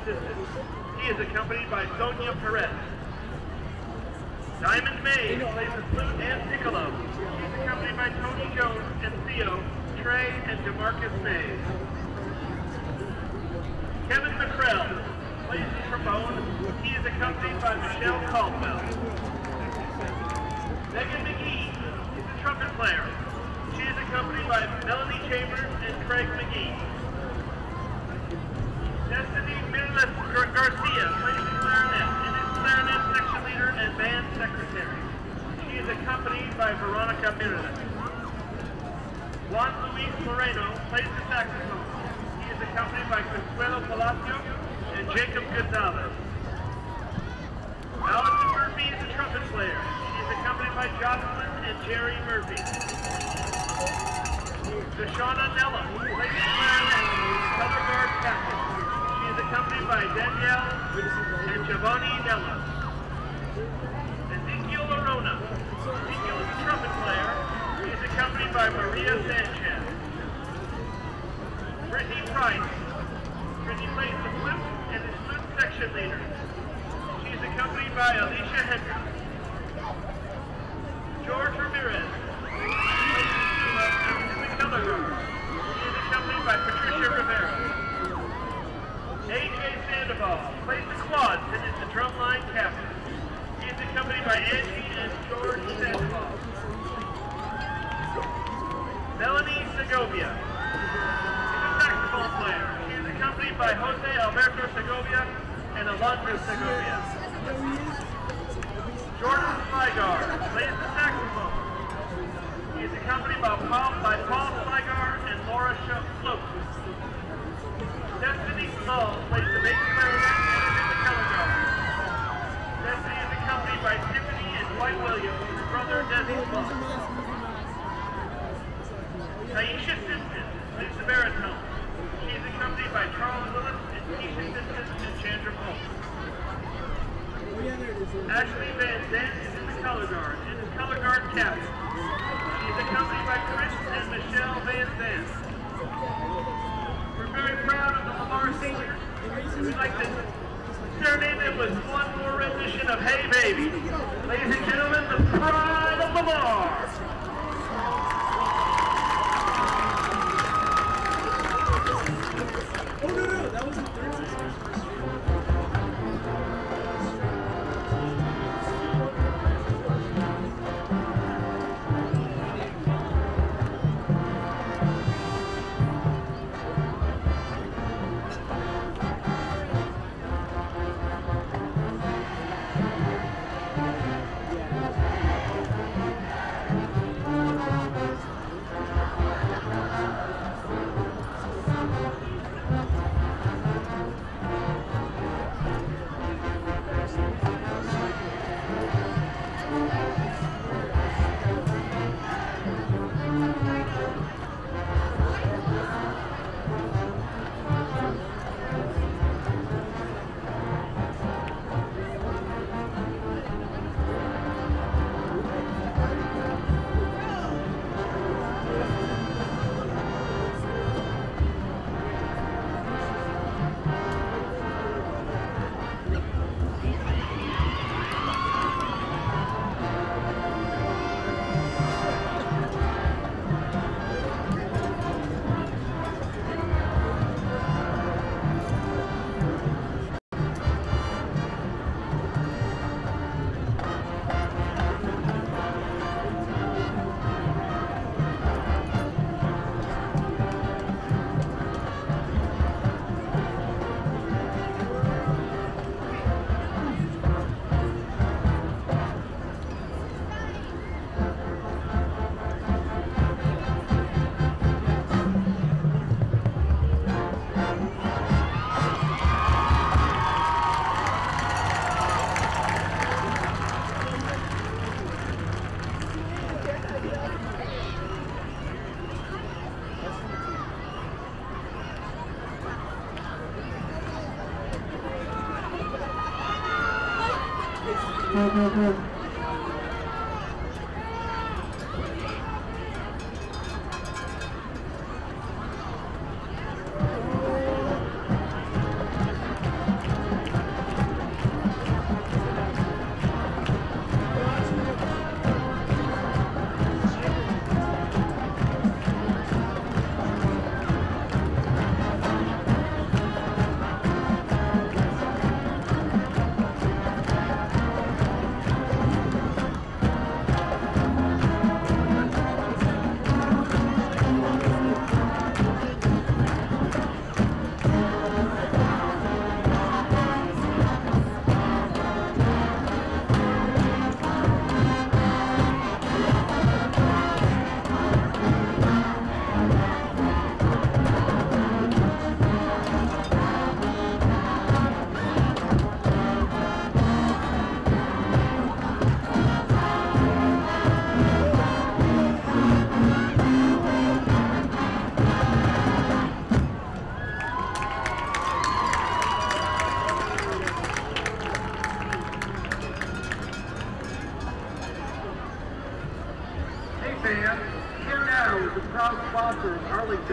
assistant. He is accompanied by Sonia Perez. Diamond May plays the flute and piccolo. She is accompanied by Tony Jones and Theo, Trey, and DeMarcus May. Kevin McCrell plays the trombone. He is accompanied by Michelle Caldwell. Megan McGee is the trumpet player. She is accompanied by Melanie Chambers and Craig McGee. Destiny Mirles Garcia plays the clarinet and is clarinet section leader and band secretary. She is accompanied by Veronica Mirles. Juan Luis Moreno plays the saxophone. He is accompanied by Consuelo Palacio and Jacob Gonzalez. Allison Murphy is the trumpet player. She is accompanied by Jocelyn and Jerry Murphy. Deshauna Nella plays the clarinet, color guard captain. She is accompanied by Danielle and Giovanni Nella. Ezekiel Arona. Ezekiel is the trumpet player. He is accompanied by Maria Sanchez. Brittany Price. Brittany plays the flute and is flute section leader. She is accompanied by Alicia Hendricks. George Ramirez. Color guard. He is accompanied by Patricia Rivera. AJ Sandoval plays the quads and is the drumline captain. He is accompanied by Angie and George Sandoval. Melanie Segovia is a saxophone player. She is accompanied by Jose Alberto Segovia and Alondra Segovia. Jordan Sligar plays the saxophone. He is accompanied by Paul Sligar and Laura Float. Destiny Small plays the bass clarinet and is in the color guard. Destiny is accompanied by Tiffany and Dwight Williams, his brother Desi Small. Taisha Simpson plays the baritone. She is accompanied by Charles Willis and Keisha Simpson and Chandra Polk. Ashley Van Zandt is in the color guard and is color guard captain. She is accompanied by Chris and Michelle Van Zandt. We're very proud of the Lamar seniors. We'd like to serenade them with one more rendition of Hey Baby. Ladies and gentlemen, the pride of Lamar. Oh no, that was the third sister's first year.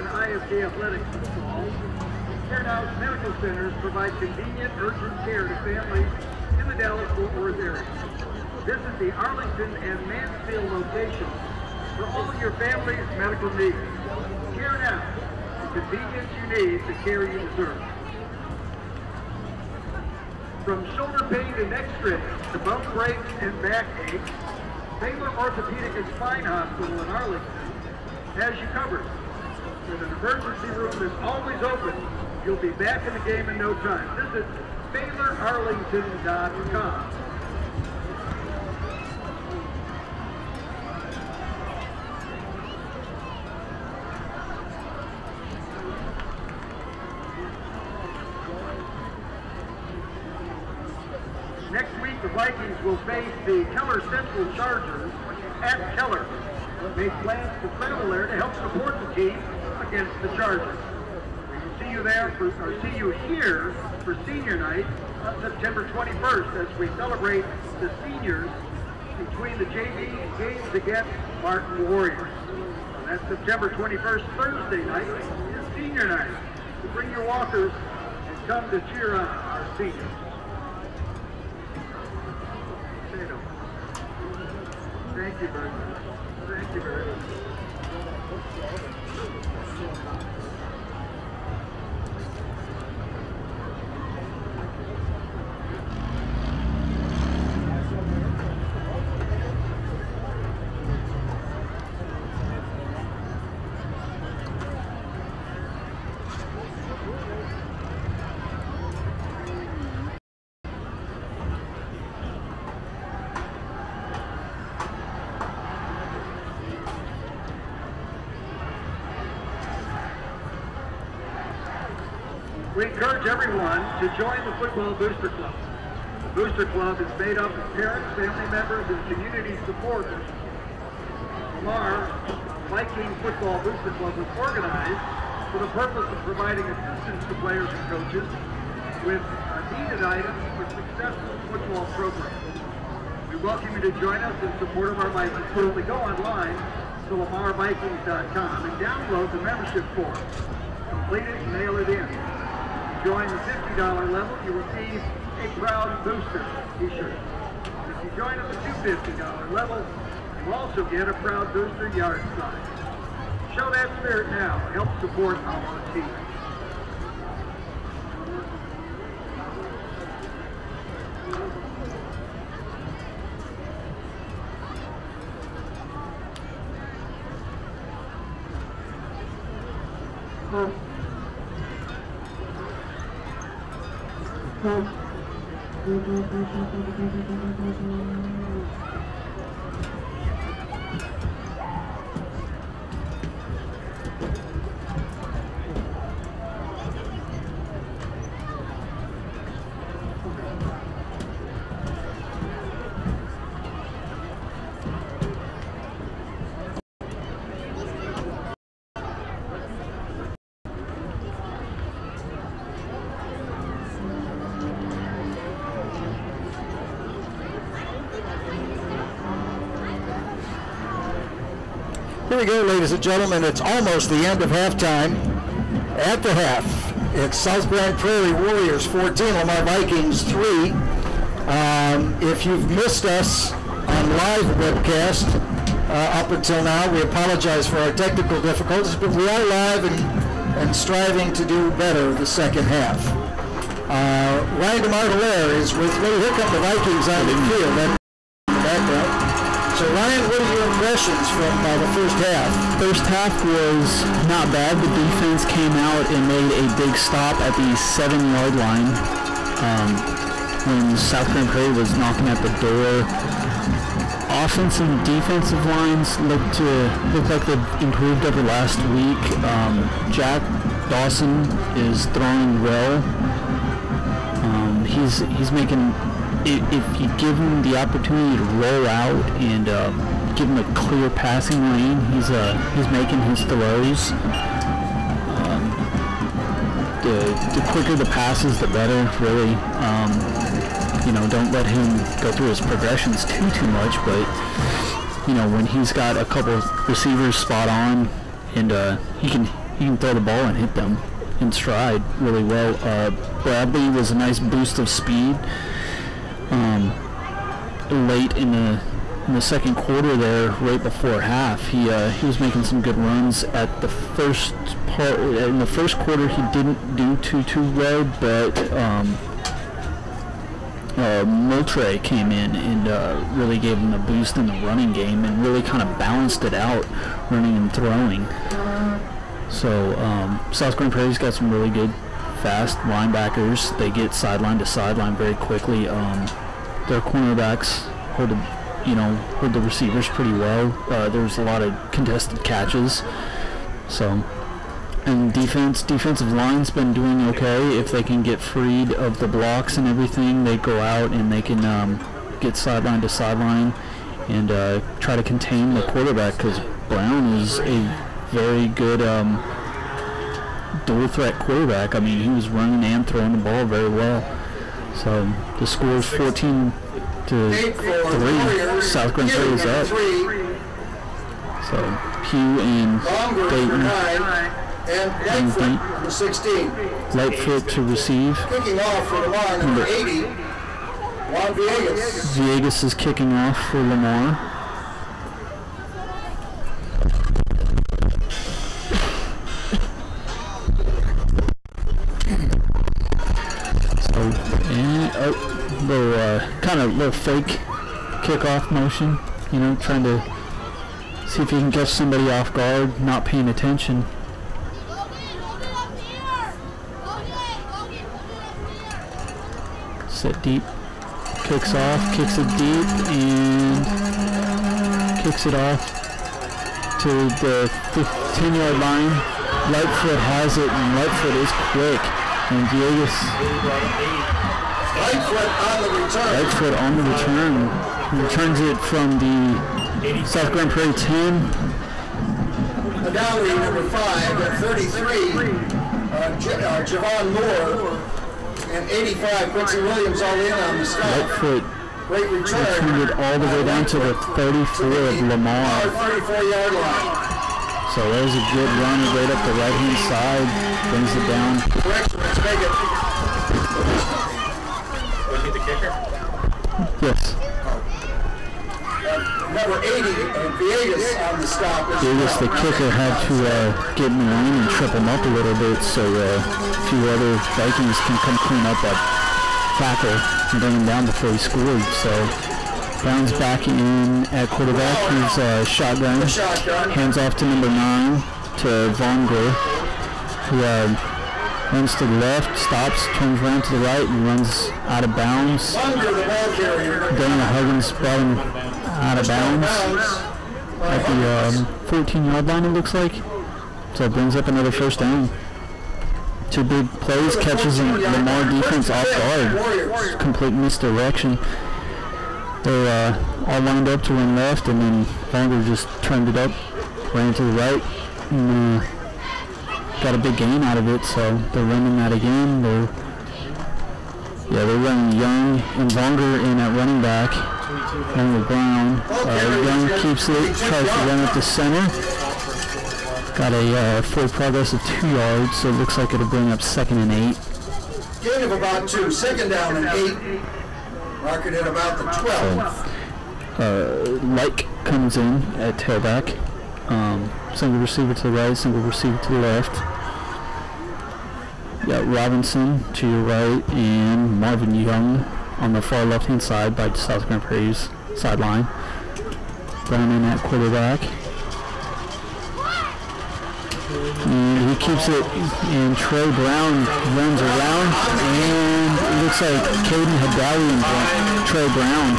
and ISD athletics fall, Care Now's medical centers provide convenient, urgent care to families in the Dallas-Fort Worth area. Visit the Arlington and Mansfield locations for all your family's medical needs. Care Now, the convenience you need, the care you deserve. From shoulder pain to neck strain to bone breaks and back aches, Baylor Orthopedic and Spine Hospital in Arlington has you covered. With an emergency room that's always open, you'll be back in the game in no time. Visit BaylorArlington.com. Next week, the Vikings will face the Keller Central Chargers at Keller. They plan to travel there to help support the team against the Chargers. We will see you there, or see you here for senior night on September 21st as we celebrate the seniors between the JV games against Martin Warriors. And that's September 21st, Thursday night, is senior night. So bring your walkers and come to cheer on our seniors. Thank you very much. Thank you very much. We encourage everyone to join the Football Booster Club. The Booster Club is made up of parents, family members, and community supporters. Lamar Viking Football Booster Club was organized for the purpose of providing assistance to players and coaches with needed items for successful football programs. We welcome you to join us in support of our Vikings. Simply go online to lamarvikings.com and download the membership form. Complete it and mail it in. Join the $50 level, you receive a Proud Booster t-shirt. If you join at the $250 level, you also get a Proud Booster yard sign. Show that spirit now. Help support our team. Here we go, ladies and gentlemen. It's almost the end of halftime. At the half, it's South Grand Prairie Warriors 14, Lamar Vikings 3. If you've missed us on live webcast up until now, we apologize for our technical difficulties, but we are live and striving to do better the second half. Ryan DeMartelaire is with me. Here come the Vikings on the field. In the background. So Ryan, what are your impressions from the first half? First half was not bad. The defense came out and made a big stop at the 7-yard line when South Grand Prairie was knocking at the door. Offensive and defensive lines look like they've improved over last week. Jack Dawson is throwing well. He's making. If you give him the opportunity to roll out and give him a clear passing lane, he's making his throws. The quicker the passes, the better. Really, don't let him go through his progressions too much. But when he's got a couple receivers spot on, and he can he can throw the ball and hit them in stride really well. Bradley was a nice boost of speed late in the second quarter there, right before half. He was making some good runs at the first part. In the first quarter, he didn't do too well, but Moultrie came in and really gave him a boost in the running game and really kind of balanced it out, running and throwing. So South Grand Prairie's got some really good, fast linebackers. They get sideline to sideline very quickly. Their cornerbacks hold the receivers pretty well. There's a lot of contested catches. So, and defensive line's been doing okay. If they can get freed of the blocks and everything, they go out and they can get sideline to sideline and try to contain the quarterback, because Brown is a very good dual threat quarterback. I mean, he was running and throwing the ball very well. So the score is 14-3. South Grand Prairie is up. So Pugh and Dayton and 16. Lightfoot to receive. Kicking off for Lamar, number 80, Juan Villegas. Villegas is kicking off for Lamar. Little fake kickoff motion, trying to see if he can catch somebody off guard, not paying attention. Set deep, kicks off, kicks it deep, and kicks it off to the 10-yard line. Lightfoot has it, and Lightfoot is quick, and Villegas. Lightfoot on the return. He returns it from the South Grand Prairie 10. Adawi, number 5, at 33. Javon Moore. And 85, Quincy Williams all in on the stop. Lightfoot great return. Returned it all the way down to the 34 of Lamar. 34-yard line. So there's a good run right up the right-hand side. Brings it down. Correction, let's make it. The kicker? Yes. Number 80, Villegas on the stop. Villegas, the kicker, had to get in the lane and trip him up a little bit, so a few other Vikings can come clean up that tackle and bring him down before he scored. So Brown's back in at quarterback. He's shotgun. Hands off to number 9 to Vongler, who runs to the left, stops, turns around to the right, and runs out of bounds. Daniel Huggins brought him out of bounds at the 14-yard line, it looks like. So it brings up another first down. 2 big plays, catches Lamar defense off guard. Complete misdirection. They're all lined up to run left, and then Vongler just turned it up, ran to the right, and got a big gain out of it, so they're running that again. They're running Young and Vongler in at running back. And Brown. Young keeps it, tries to run at the center. Got a forward progress of 2 yards, so it looks like it'll bring up 2nd and 8. Gain of about 2, 2nd down and 8. Mark it at about the 12. Like comes in at tailback. Single receiver to the right, single receiver to the left. You got Robinson to your right and Marvin Young on the far left-hand side by South Grand Prairie's sideline. Brown in at quarterback. And he keeps it, and Trey Brown runs around, and it looks like Caden Hadawi and Trey Brown.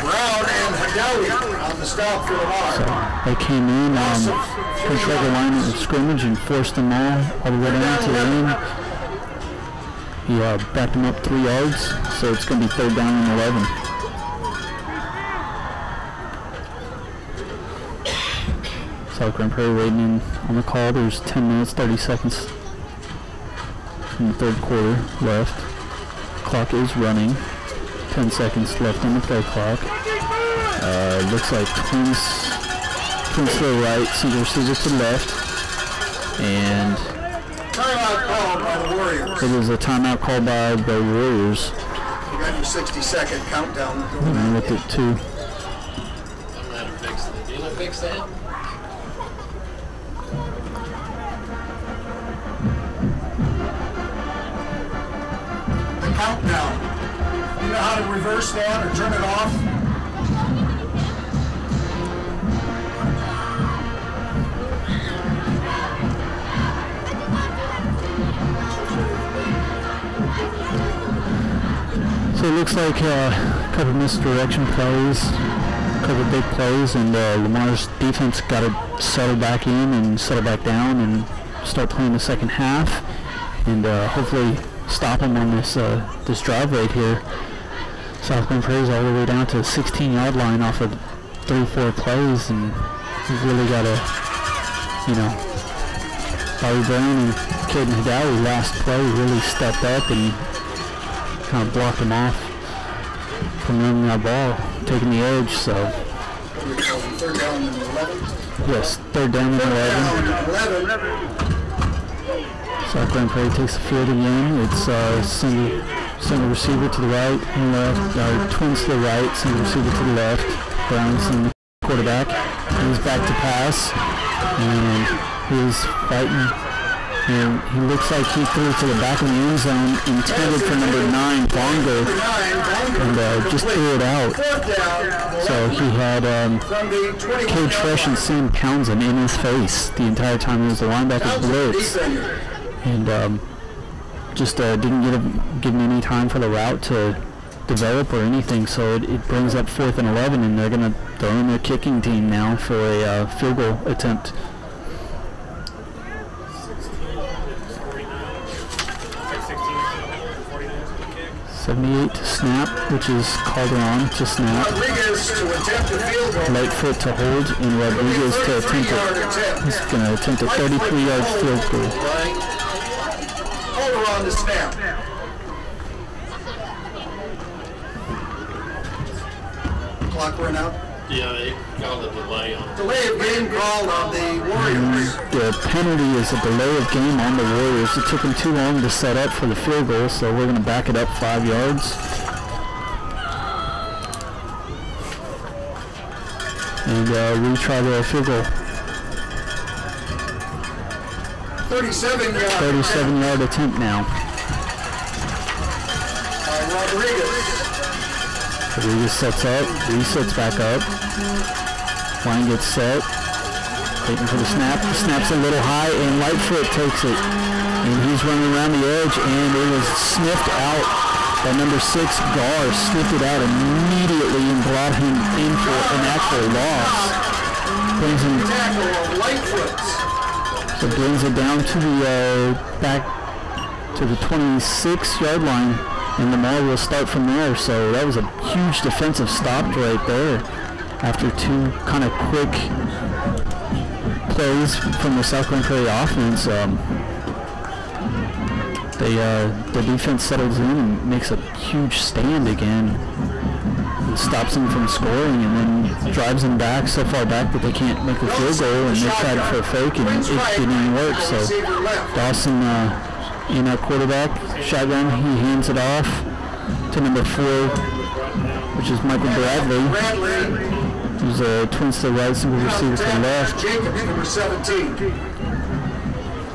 Brown and Hadawi on the stop for Lamar. So they came in, controlled the line of scrimmage and forced them all the way down to the end. He backed them up 3 yards, so it's going to be 3rd down and 11. South Grand Prairie waiting in on the call. There's 10 minutes, 30 seconds in the 3rd quarter left. Clock is running. 10 seconds left on the play clock. Looks like twins to the right, single receiver to the left. And Timeout called by the Warriors. it was a timeout called by the Warriors. You got your 60-second countdown. And with it too. I'm going to fix it. You want to fix that? The countdown. You know how to reverse that or turn it off? So it looks like a couple misdirection plays, a couple big plays, and Lamar's defense got to settle back in and settle back down and start playing the second half, and hopefully stop them on this this drive right here. South Grand Prairie's all the way down to the 16-yard line off of 3-4 plays, and we've really got to, you know, Bobby Brown and Caden Hidawi last play really stepped up and kind of blocked him off from running that ball, taking the edge. So Third down and 11. yes, third down and 11. 11. South Grand Prairie takes the field again. It's single receiver to the right and left, twins to the right, single receiver to the left. Brown's in the quarterback. He's back to pass, and he's fighting. And he looks like he threw to the back of the end zone, intended for number 9, Bongo, and just threw it out. So he had Cage Fresh and Sam Townsend in his face the entire time. It was the linebacker blitz, and just didn't give him any time for the route to develop or anything. So it brings up 4th and 11, and they're going to throw in their kicking team now for a field goal attempt. 78 to snap, which is Calderon to snap. Rodriguez to attempt a field goal. Lightfoot to hold, and Rodriguez to attempt it. He's going to attempt a 33-yard field goal. Hold on to snap. Clock run out. Yeah, they called a delay on it. Delay of game call on the Warriors. The penalty is a delay of game on the Warriors. It took them too long to set up for the field goal, so we're going to back it up 5 yards. And retry the field goal. 37-yard attempt now. Rodriguez. Rodriguez sets up, resets back up. Line gets set. Waiting for the snap. The snap's a little high, and Lightfoot takes it. And he's running around the edge, and it was sniffed out by number 6, Gar. Sniffed it out immediately and brought him in for an actual loss. Brings him, so brings it down to the back to the 26-yard line. And Lamar will start from there. So that was a huge defensive stop right there after 2 kind of quick plays from the South Grand Prairie offense. The defense settles in and makes a huge stand again. It stops them from scoring and then drives them back so far back that they can't make the field goal, and they tried for a fake and it didn't even work. So Dawson in our quarterback shotgun, he hands it off to number 4, which is Michael Bradley, who's a twins to the right, single receiver to the left. Number 17.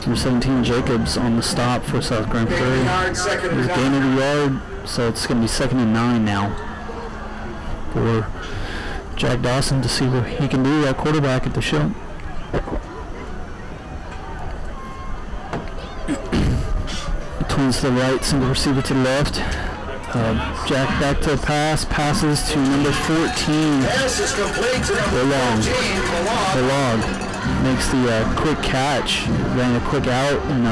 Number 17, Jacobs on the stop for South Grand Prairie. He's gain of a yard, so it's going to be 2nd and 9 now for Jack Dawson to see what he can do at quarterback at the show. Twins to the right, single receiver to the left. Jack back to the pass, passes to number 14. Belog makes the quick catch, ran a quick out, and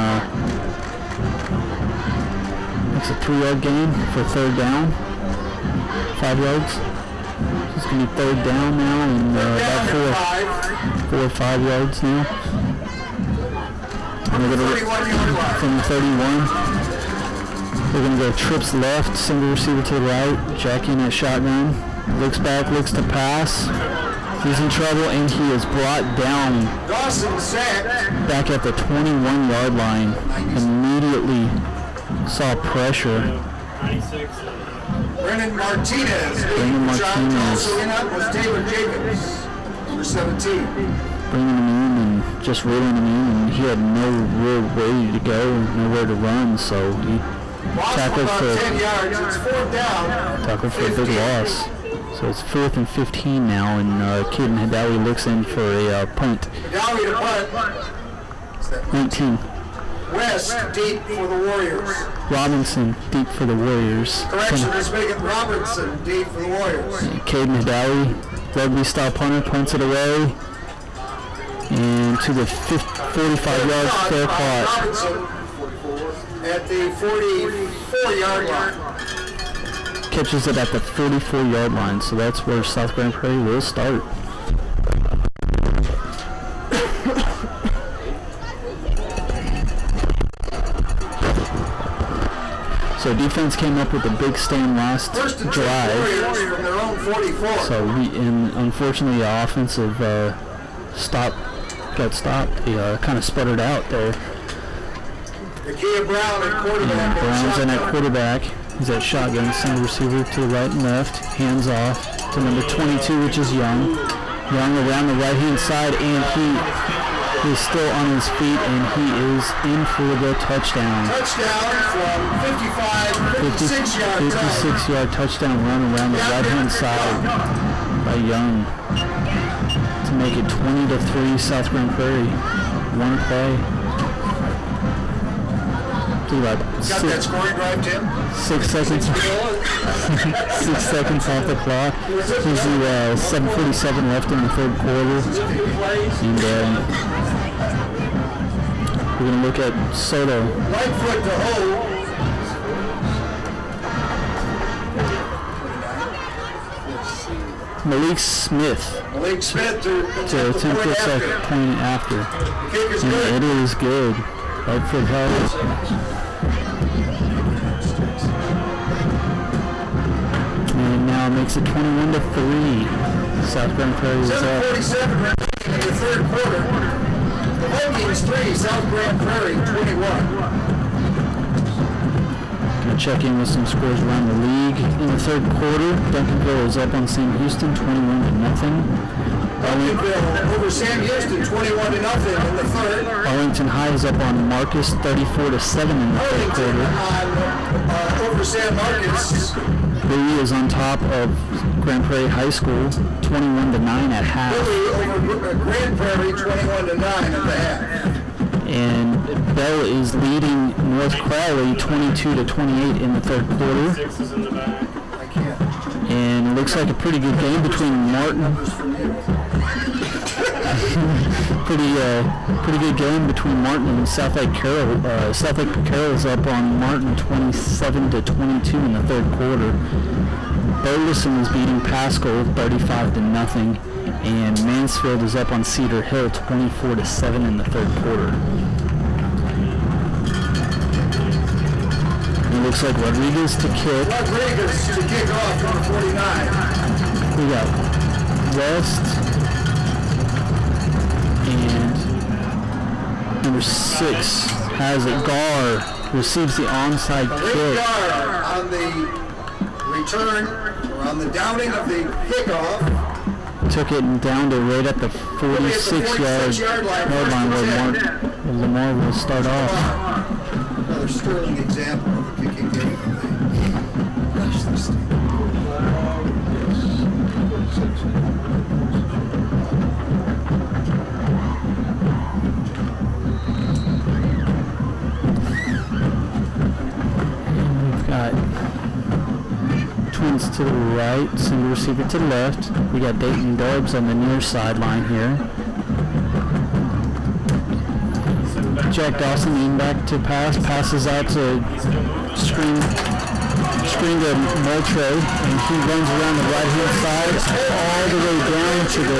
makes a 3-yard gain for 3rd down. 5 yards. So it's going to be 3rd down now, and about 4 or 5 yards now. And we're going to from the 31. We're going to go trips left, single receiver to the right, Jack in at shotgun, looks back, looks to pass, He's in trouble, and he is brought down back at the 21-yard line. Immediately saw pressure. Brennan Martinez. Also in up was Taylor Jacobs, number 17. Bringing him in and just reeling him in, and he had no real way to go, nowhere to run, so he tackled for 10 yards. It's 4th down. Tackled for a big loss. So it's 4th and 15 now, and Caden Hadawi looks in for a punt. Hadawi to punt. 19. West deep for the Warriors. Robinson deep for the Warriors. Correction, let's make it Robertson deep for the Warriors. Caden Hadawi, rugby style punter, punts it away. And to the 45-yard fair caught. Robinson at the 44-yard line. Catches it at the 44-yard line, so that's where South Grand Prairie will start. So defense came up with a big stand last drive. From their own 44. So unfortunately, the offensive got stopped. He kind of sputtered out there. Nakia Brown at quarterback. And Brown's in at quarterback. He's at shotgun, single receiver to the right and left. Hands off to number 22, which is Young. Young around the right-hand side, and he is still on his feet, and he is in for the touchdown. Touchdown from 56-yard touchdown run around the right-hand side by Young to make it 20-3 South Grand Prairie. One play. Got that scoring drive, Tim? 6 seconds. 6 seconds off the clock. There's 7:47 left in the third quarter. And we're going to look at Soto. Right foot to hold. Malik Smith to attempt this point after. And it is good. Right foot held. And now makes it 21-3. South Grand Prairie is up. 7:47 in the third quarter. The Vikings 3, South Grand Prairie 21. Going to check in with some scores around the league. In the third quarter, Duncanville is up on St. Houston 21-0. Duncanville over Sam Houston 21-0 in the third. Arlington High is up on Marcus 34-7 in the third quarter. Over San Marcos. Bowie is on top of Grand Prairie High School 21-9 at half. Bowie over Grand Prairie 21-9 at the half. And Bell is leading North Crowley 22-28 in the third quarter. 6 is in the back. And it looks like a pretty good game between Martin. pretty good game between Martin and South Lake Carroll. South Lake Carroll is up on Martin 27-22 in the third quarter. Burleson is beating Pascal 35-0. And Mansfield is up on Cedar Hill 24-7 in the third quarter. It looks like Rodriguez to kick. Rodriguez to kick off on 49. We got West and number 6 has it. Gar receives the onside kick. Gar on the return, or on the downing of the kickoff. Took it down to right at the 46-yard line where Lamar will start off. Another sterling example of the kicking game. We've got Twins to the right, single receiver to the left. We got Dayton Dubs on the near sideline here. Jack Dawson in back to pass, passes out to screen to Moultrie, and he runs around the right-hand side all the way down to the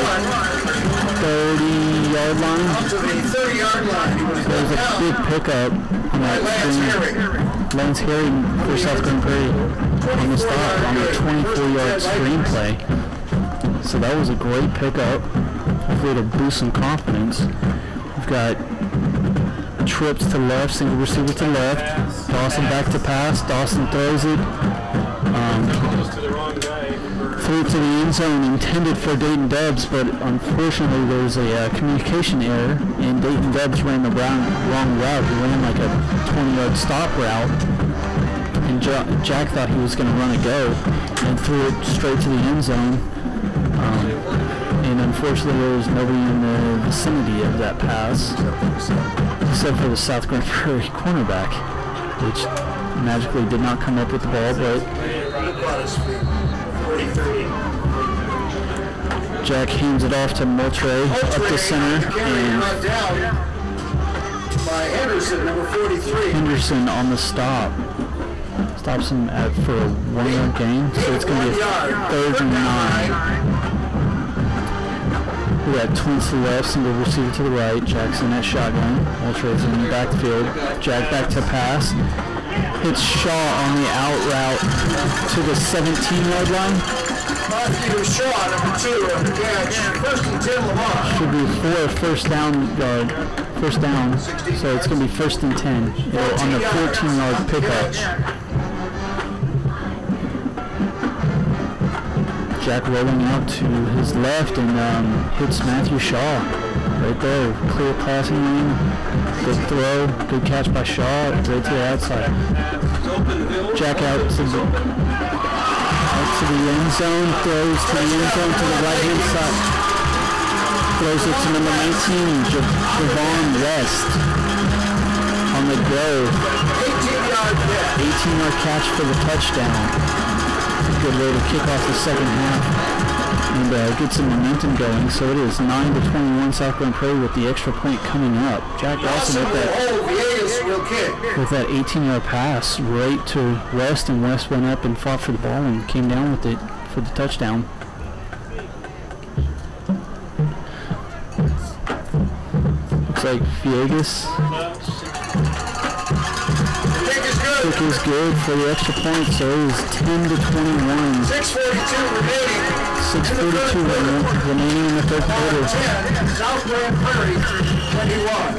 30-yard line. Up to the 30-yard line. There's a big pickup on that screen. Lance Harry for South Grand Prairie on the stop on the 24-yard screen play. So that was a great pickup. Hopefully it'll boost some confidence. We've got trips to left, single receiver to left. Dawson back to pass. Dawson throws it. Threw it to the end zone, intended for Dayton Dubs, but unfortunately there's a communication error, and Dayton Dubs ran the wrong route. He ran like a 20-yard stop route, and Jack thought he was going to run a go and threw it straight to the end zone. And unfortunately there was nobody in the vicinity of that pass, except for the South Grand Prairie cornerback, which magically did not come up with the ball, but Jack hands it off to Moultrie up the center, and Henderson, number 43. Henderson on the stop. Stops him for a 1-yard gain, so it's going to be a 3rd and 9. We got twins to the left, single receiver to the right. Jack's in that shotgun. Moultrie's in the backfield. Jack back to pass. Hits Shaw on the out route to the 17-yard line. Matthew Shaw, number 2, on the catch. 1st and 10, Lamar. Should be for a first down, so it's going to be 1st and 10 on the 14-yard pickup. Jack rolling out to his left and hits Matthew Shaw right there. Clear passing lane, good throw, good catch by Shaw, right to the outside. Jack out to the end zone, throws to the end zone to the right hand side. Throws it to number 19, Javon West on the go. 18-yard catch for the touchdown. Good way to kick off the second half and get some momentum going. So it is 9-21 South Grand Prairie with the extra point coming up. Jack Dawson with that 18-yard pass right to West, and West went up and fought for the ball and came down with it for the touchdown. Looks like Villegas. Kick is good for the extra point, so it is 10-21. 6:42 remaining in the third quarter. South Grand Prairie, 21.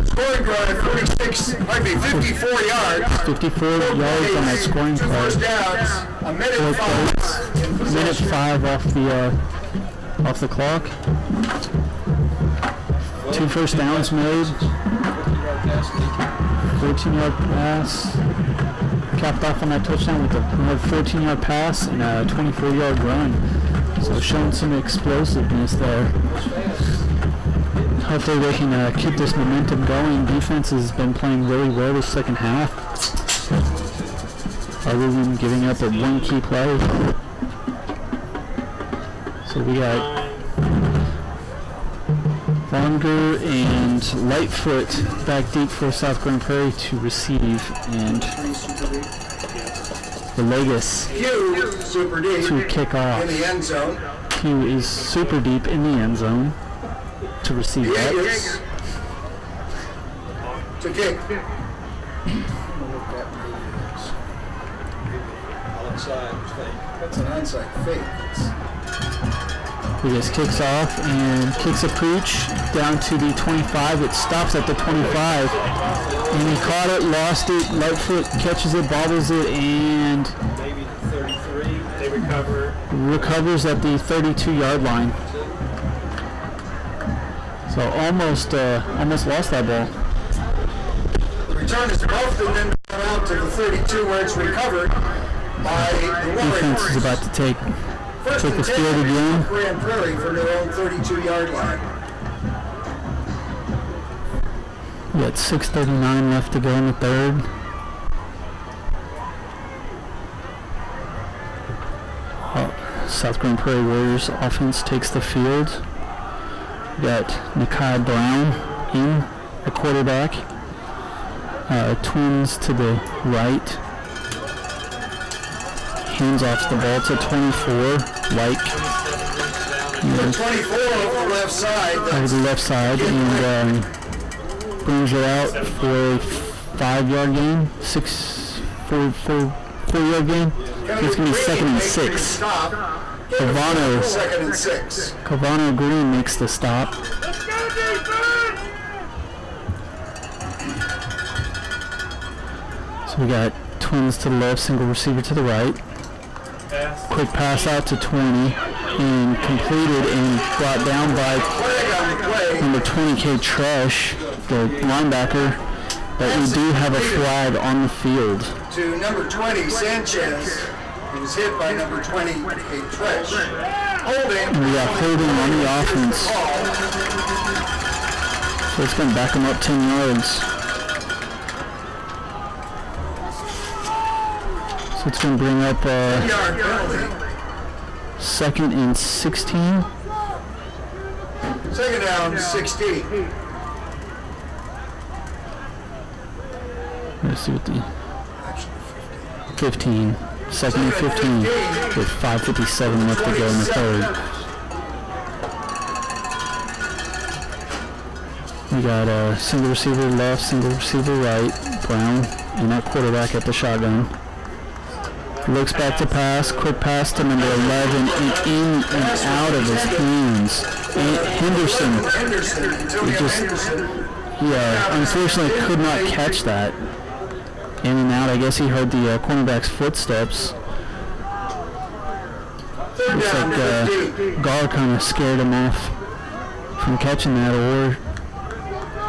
Scoring drive, 54 yards. 54 yards on that scoring play. First downs, a minute 5 off the clock. 2 first downs made. 14-yard pass. Capped off on that touchdown with another 14-yard pass and a 24-yard run. So showing some explosiveness there. Hopefully they can keep this momentum going. Defense has been playing really well this second half, other than giving up at one key play. So we got Longer and Lightfoot back deep for South Grand Prairie to receive, and Villegas to kick off. In the end zone. Hugh is super deep in the end zone to receive that. To kick. That's an onside fake. He just kicks off and kicks a pooch down to the 25. It stops at the 25. And he caught it, lost it. Lightfoot catches it, bobbles it, and Maybe the 33. They recover. Recovers at the 32-yard line. So almost lost that ball. The return is buffed and then out to the 32 where it's recovered by the Defense is about to take the field again. Grand Prairie for their own 32-yard line. We got 6:39 left to go in the third. South Grand Prairie Warriors offense takes the field. We got Nakai Brown in at quarterback. Twins to the right. Hands off the ball to 24. Like 24 over the left side. over the left side, and brings it out for a 5-yard gain, 4-yard gain. So it's going to be 2nd and 6. Cavano Green makes the stop. So we got Twins to the left, single receiver to the right. Quick pass out to 20 and completed and brought down by number 20K Tresh, the linebacker. But we do have a flag on the field. To number 20 Sanchez. He was hit by number 20 Tresh. Holding. And we got holding on the offense. So it's going to back him up 10 yards. So it's going to bring up 2nd and 16. 2nd down, 16. Let's see what the 15. 2nd and 15 with 5:57 left to go in the 3rd. We got a single receiver left, single receiver right. Brown and that quarterback at the shotgun. Looks back to pass, quick pass to number 11 and in and out of his hands. And Henderson, he unfortunately could not catch that. In and out, I guess he heard the cornerback's footsteps. Looks like Gar kind of scared him off from catching that, or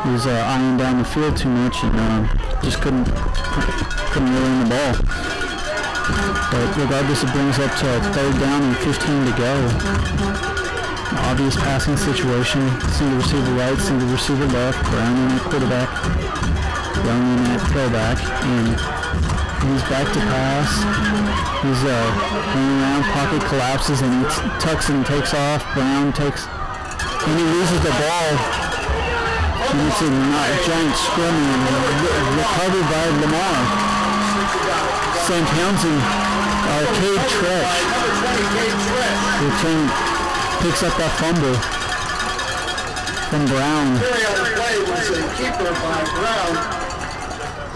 he was eyeing down the field too much and just couldn't really in the ball. But regardless, it brings up to 3rd down and 15 to go. Obvious passing situation. Single receiver right, single receiver left. Brown in at quarterback. Brown in at tailback. And he's back to pass. He's hanging around. Pocket collapses and he tucks and takes off. Brown takes, and he loses the ball. And it's a giant scrum and recovered by Lamar. St. Townsend, Cade Tresh, return, picks up that fumble from Brown.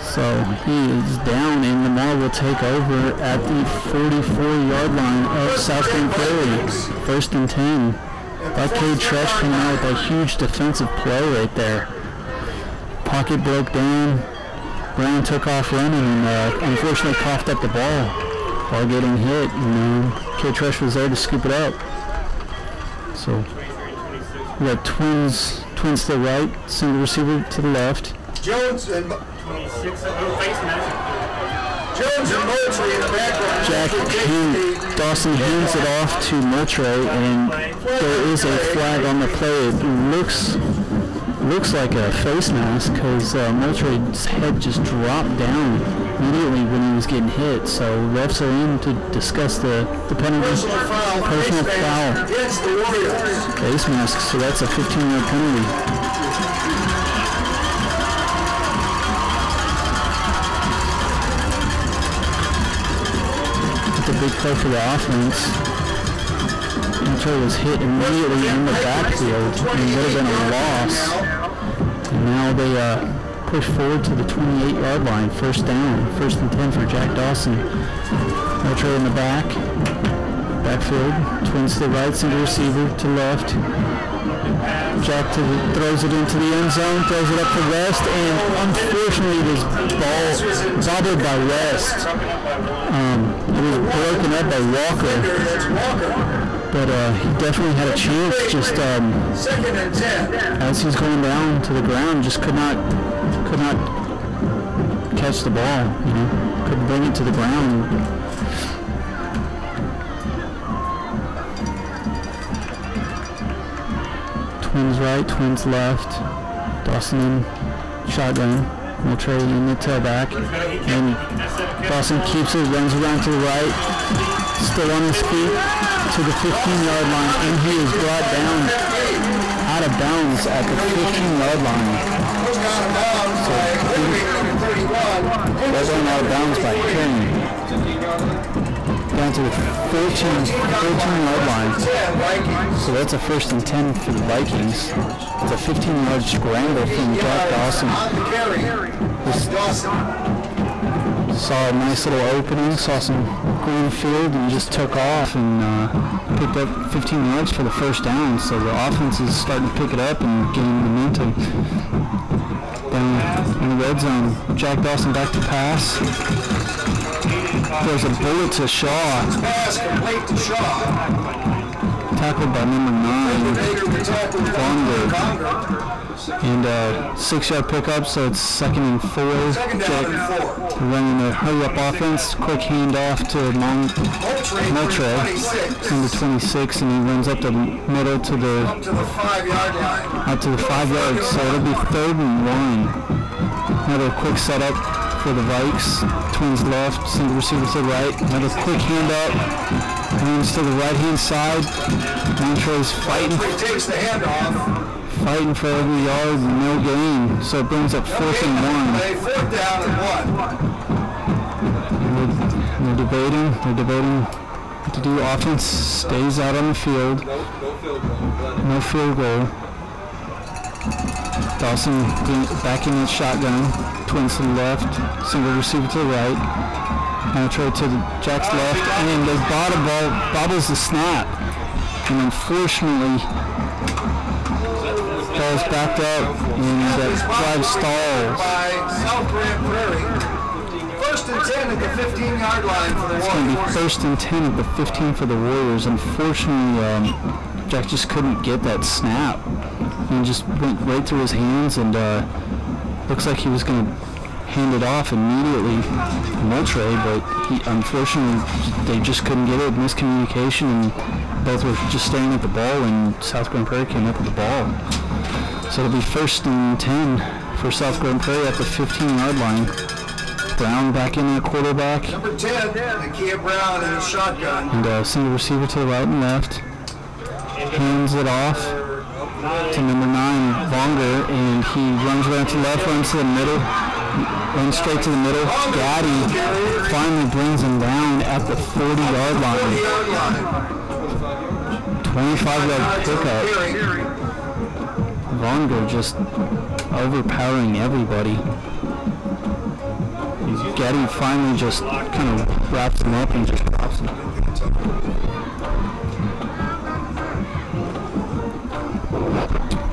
So he is down and Lamar will take over at the 44-yard line of South Grand Prairie. 1st and 10. That Cade Tresh coming out with a huge defensive play right there. Pocket broke down. Brown took off running and unfortunately coughed up the ball while getting hit. And Cade Tresh was there to scoop it up. So we got twins to the right, single receiver to the left. Jones and Moultrie in the background. Dawson hands it off to Moultrie, and there is a flag on the play. It looks like a face mask because Moultrie's head just dropped down immediately when he was getting hit. So refs are in to discuss the penalty. Personal foul. Face mask, so that's a 15-yard penalty. It's a big play for the offense. Moultrie was hit immediately in the backfield and would have been a loss. And now they push forward to the 28-yard line. 1st down, 1st and 10 for Jack Dawson. Moultrie in the backfield. Twins to the right, single receiver to left. Jack throws it into the end zone, throws it up for West, and unfortunately this ball bobbled by West. It was broken up by Walker. But he definitely had a chance, just as he's going down to the ground, just could not catch the ball, couldn't bring it to the ground. Twins right, twins left. Dawson in shotgun. Moultrie in the tailback. And Dawson keeps it, runs around to the right. Still on his feet to the 15-yard line. And he is brought down out of bounds at the 15-yard line. So he was going out of bounds by him. down to the 14-yard line. So that's a 1st and 10 for the Vikings. It's a 15-yard scramble from Jack Dawson. Saw a nice little opening, saw some green field, and just took off and picked up 15 yards for the 1st down. So the offense is starting to pick it up and gain momentum. Down in the red zone, Jack Dawson back to pass. There's a bullet to Shaw. Pass complete to Shaw. Tackled by number 9, Vonder. And 6-yard pickup, so it's 2nd and 4. Jack running a hurry-up offense. Quick handoff to Motre, number 26, and he runs up the middle to the 5-yard line. out to the 5 yards. So it'll be 3rd and 1. Another quick setup for the Vikes. Twins left, single receiver to the right. Another quick handout. Moves to the right-hand side. Montre's fighting. Takes the handoff. Fighting for every yard, no gain. So it brings up 4th and 1. 4th down and 1. They're debating what to do. Offense stays out on the field. No field goal. Dawson back in that shotgun. Twins to the left. Single receiver to the right. Montreal to Jack's left. And the bottom ball bobbles the snap. And unfortunately, ball's backed up, and that drive stalls. By South Grand Prairie. 1st and 10 at the 15-yard line for the Warriors. It's going to be 1st and 10 at the 15 for the Warriors. Unfortunately, Jack just couldn't get that snap. He just went right through his hands, and looks like he was going to hand it off immediately to Moultrie, but unfortunately they just couldn't get it. Miscommunication, and both were just staring at the ball, and South Grand Prairie came up with the ball. So it'll be 1st and 10 for South Grand Prairie at the 15-yard line. Brown back in at quarterback. Number 10, Nakia Brown in the shotgun. And a single receiver to the right and left. Hands it off to number 9, Vonger, and he runs around to the left, runs to the middle, runs straight to the middle. Gaddy finally brings him down at the 40-yard line. 25-yard pickup. Vonger just overpowering everybody. Gaddy finally just kind of wraps him up and just drops him.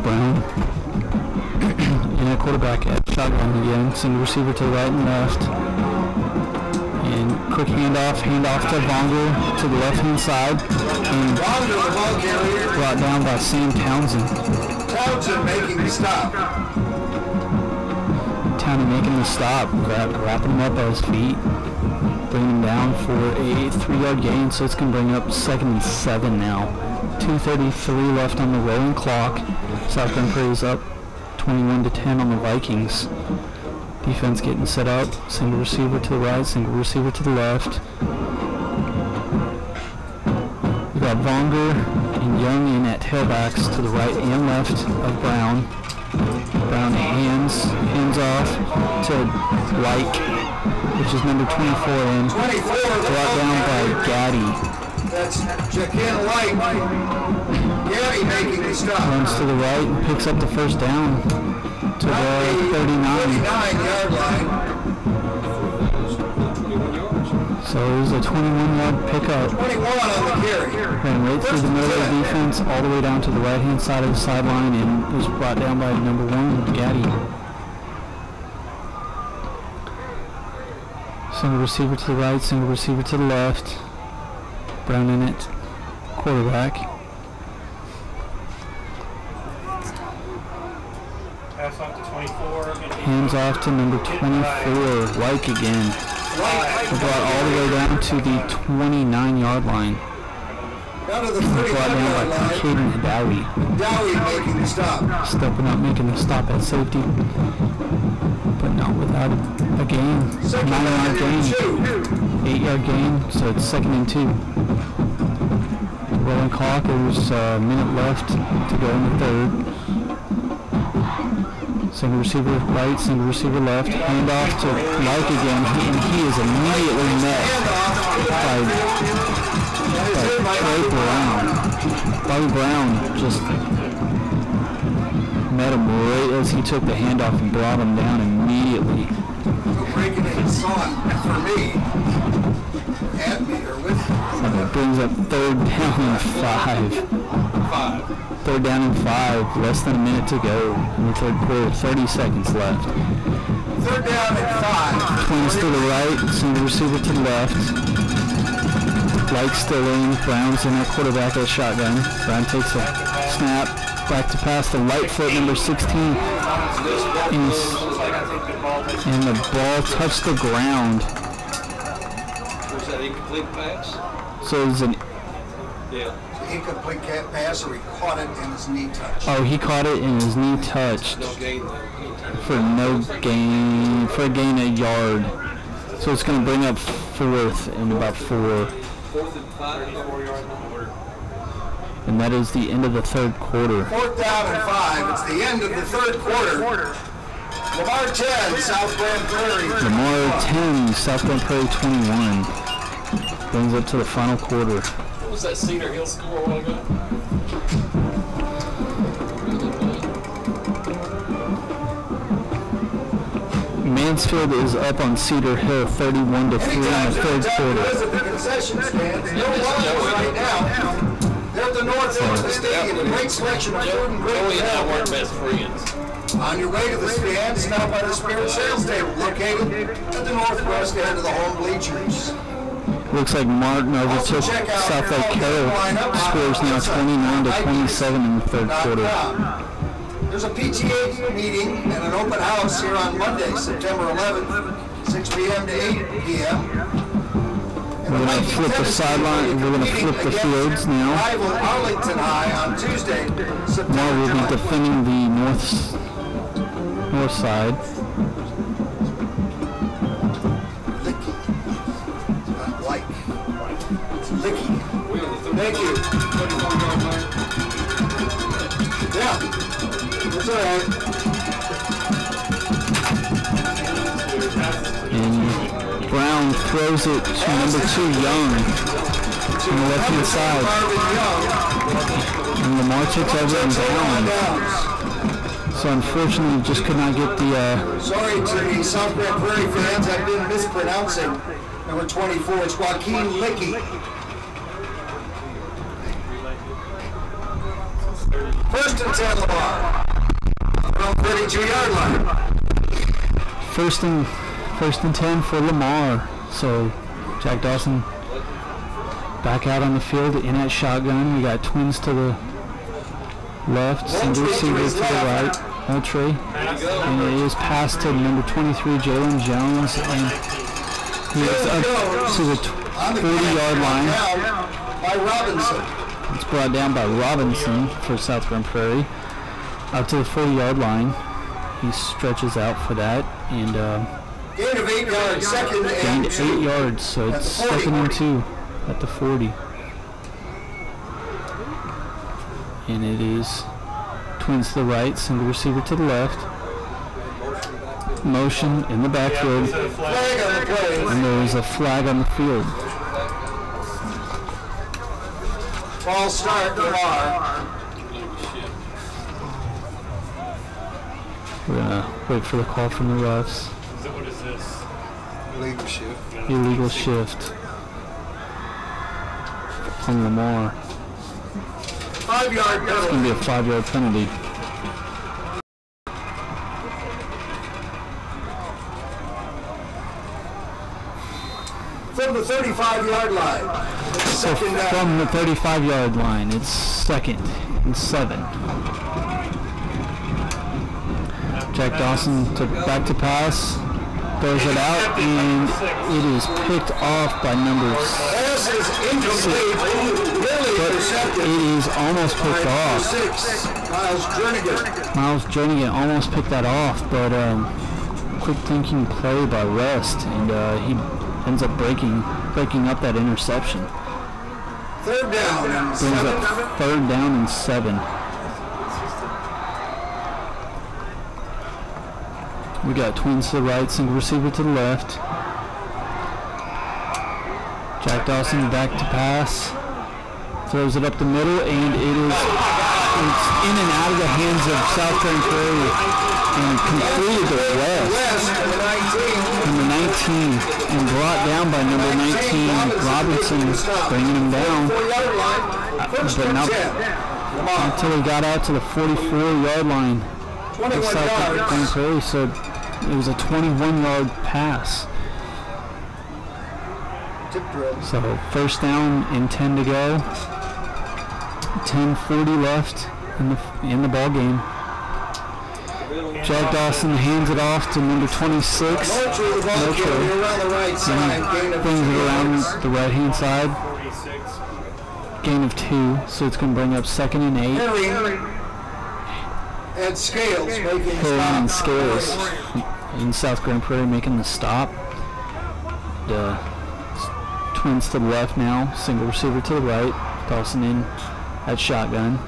Brown and a quarterback at shotgun again. Single receiver to the right and left. And quick handoff to Vonger to the left-hand side. And brought down by Sam Townsend. Townsend making the stop. Townsend making the stop, wrapping him up at his feet, bringing him down for a 3-yard gain, so it's going to bring up 2nd and 7 now. 2:33 left on the rolling clock. South Grand Prairie is up 21-10 on the Vikings. Defense getting set up. Single receiver to the right, single receiver to the left. We got Vonger and Young in at tailbacks to the right and left of Brown. Brown hands off to Like, which is number 24 in. Brought down by Gaddy. That's Jaquin Light. Gaddy making the stop. Runs to the right and picks up the 1st down to the 39-yard line. So it was a 21-yard pickup. 21 on the carry. Ran right through the middle of the defense, all the way down to the right-hand side of the sideline, and was brought down by number 1, Gaddy. Single receiver to the right, single receiver to the left. Brown in it, quarterback. Pass off to 24. Hands off to number 24, Like again. Brought all the way down to the 29-yard line. Down to the Brought down 31-yard by line. Caden Dowie. Dowie making the stop. Stepping up, making the stop at safety. But not without a gain. 9-yard gain. 8-yard gain, so it's 2nd and 2. Rolling clock, there's a minute left to go in the 3rd. Single receiver right, single receiver left. Hand off to Like again, and he is immediately met by Trey Brown. Bobby Brown just met him right as he took the handoff and brought him down immediately. Breaking it and saw it for me. At me or with me. And it brings up 3rd down and 5. 3rd down and 5. Less than a minute to go in the 3rd quarter. 30 seconds left. 3rd down and 5. Twins to the right, single receiver to the left. Light still in. Brown's in at quarterback at shotgun. Brown takes a snap. Back to pass to Lightfoot, number 16. And the ball touched the ground. Was that incomplete pass? So it's an Incomplete pass, or he caught it in his knee touch. oh, he caught it and his knee touched No gain. for a gain a yard. So it's going to bring up 4th and about 4. 4th and 5. 4 yards on the order. And that is the end of the 3rd quarter. 4th down and 5. It's the end of the 3rd quarter. Lamar 10, South Grand Prairie. Lamar 10, South Grand Prairie 21. Brings up to the final quarter. What was that Cedar Hill score a while ago? Mansfield is up on Cedar Hill 31-3 in the 3rd quarter. Visit the concession stands. No lines right now. They're at the north end of the stadium. A great selection of food and Joey and I drink. weren't best friends. On your way to the stand, stop by the Spirit Sales Table, located at the northwest end of the home bleachers. Looks like Martin overtook South Lake Carroll. Scores now 29-27 in the 3rd quarter. There's a PTA meeting and an open house here on Monday, September 11th, 6 p.m. to 8 p.m. We're going to flip the sideline. We're going to flip the fields now. Rival Arlington High on Tuesday, Now September we'll be 9th. defending the north side. Licky. Thank you. Yeah. That's all right. And Brown throws it to number 2, Young, on the left-hand side. And Lamar takes over and down. So unfortunately, just could not get the... Sorry to the South Grand Prairie fans, I've been mispronouncing number 24. It's Joaquin Licky. First and 10, Lamar. From 32-yard line. First and 10 for Lamar. So Jack Dawson back out on the field in at shotgun. We got twins to the left, single receiver to the right, Moultrie. And it is passed to number 23, Jalen Jones, and he is up to the 40-yard line. By Robinson. It's brought down by Robinson for South Grand Prairie. Up to the 40-yard line. He stretches out for that, and Gain of 8 yards, second gained and 8 yards, so it's 2nd and 2 at the 40. And it is twins to the right, single receiver to the left. Motion in the backfield, flag on the play. and there is a flag on the field. Ball start, Lamar. We're going to wait for the call from the refs. What is this? Leadership. Illegal shift on Lamar. 5-yard It's penalty. going to be a 5-yard penalty. From the 35-yard line. So Second down. from the 35-yard line, it's 2nd and 7. Jack Dawson back to pass, throws it out, and it is picked off by number 6. Pass is incomplete. Really intercepted. It is almost picked By off. 6, Miles Jernigan. Miles Jernigan almost picked that off, but quick thinking play by Rest, and he ends up breaking up that interception. 3rd down and Brings 7. up 3rd down and 7. We got twins to the right, single receiver to the left. Jack Dawson back to pass. Throws it up the middle, and it's in and out of the hands of South Grand Prairie and completed to West. Number 19, and brought down by number 19, Robinson, bringing him down. But not until he got out to the 44-yard line of South Grand Prairie, so it was a 21-yard pass. So first down and 10 to go. 10:40 left in the ball game. Jack Dawson hands it off to number 26, Moultrie, and brings it around the right-hand side. Gain of 2, so it's going to bring up 2nd and 8. And Scales making the Herring and stop. Scales in South Grand Prairie making the stop. The Twins to the left now, single receiver to the right. Dawson in at shotgun.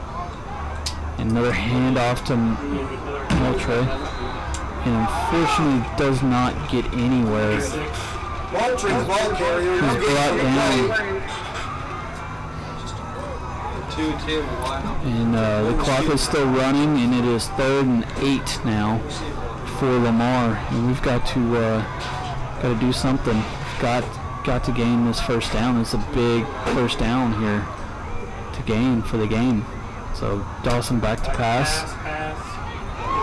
Another handoff to Moultrie, and unfortunately does not get anywhere. Moultrie, the ball carrier, He's brought down, and the clock is still running, and it is 3rd and 8 now for Lamar, and we've got to do something. Got to gain this first down. It's a big first down here to gain for the game. So Dawson back to pass.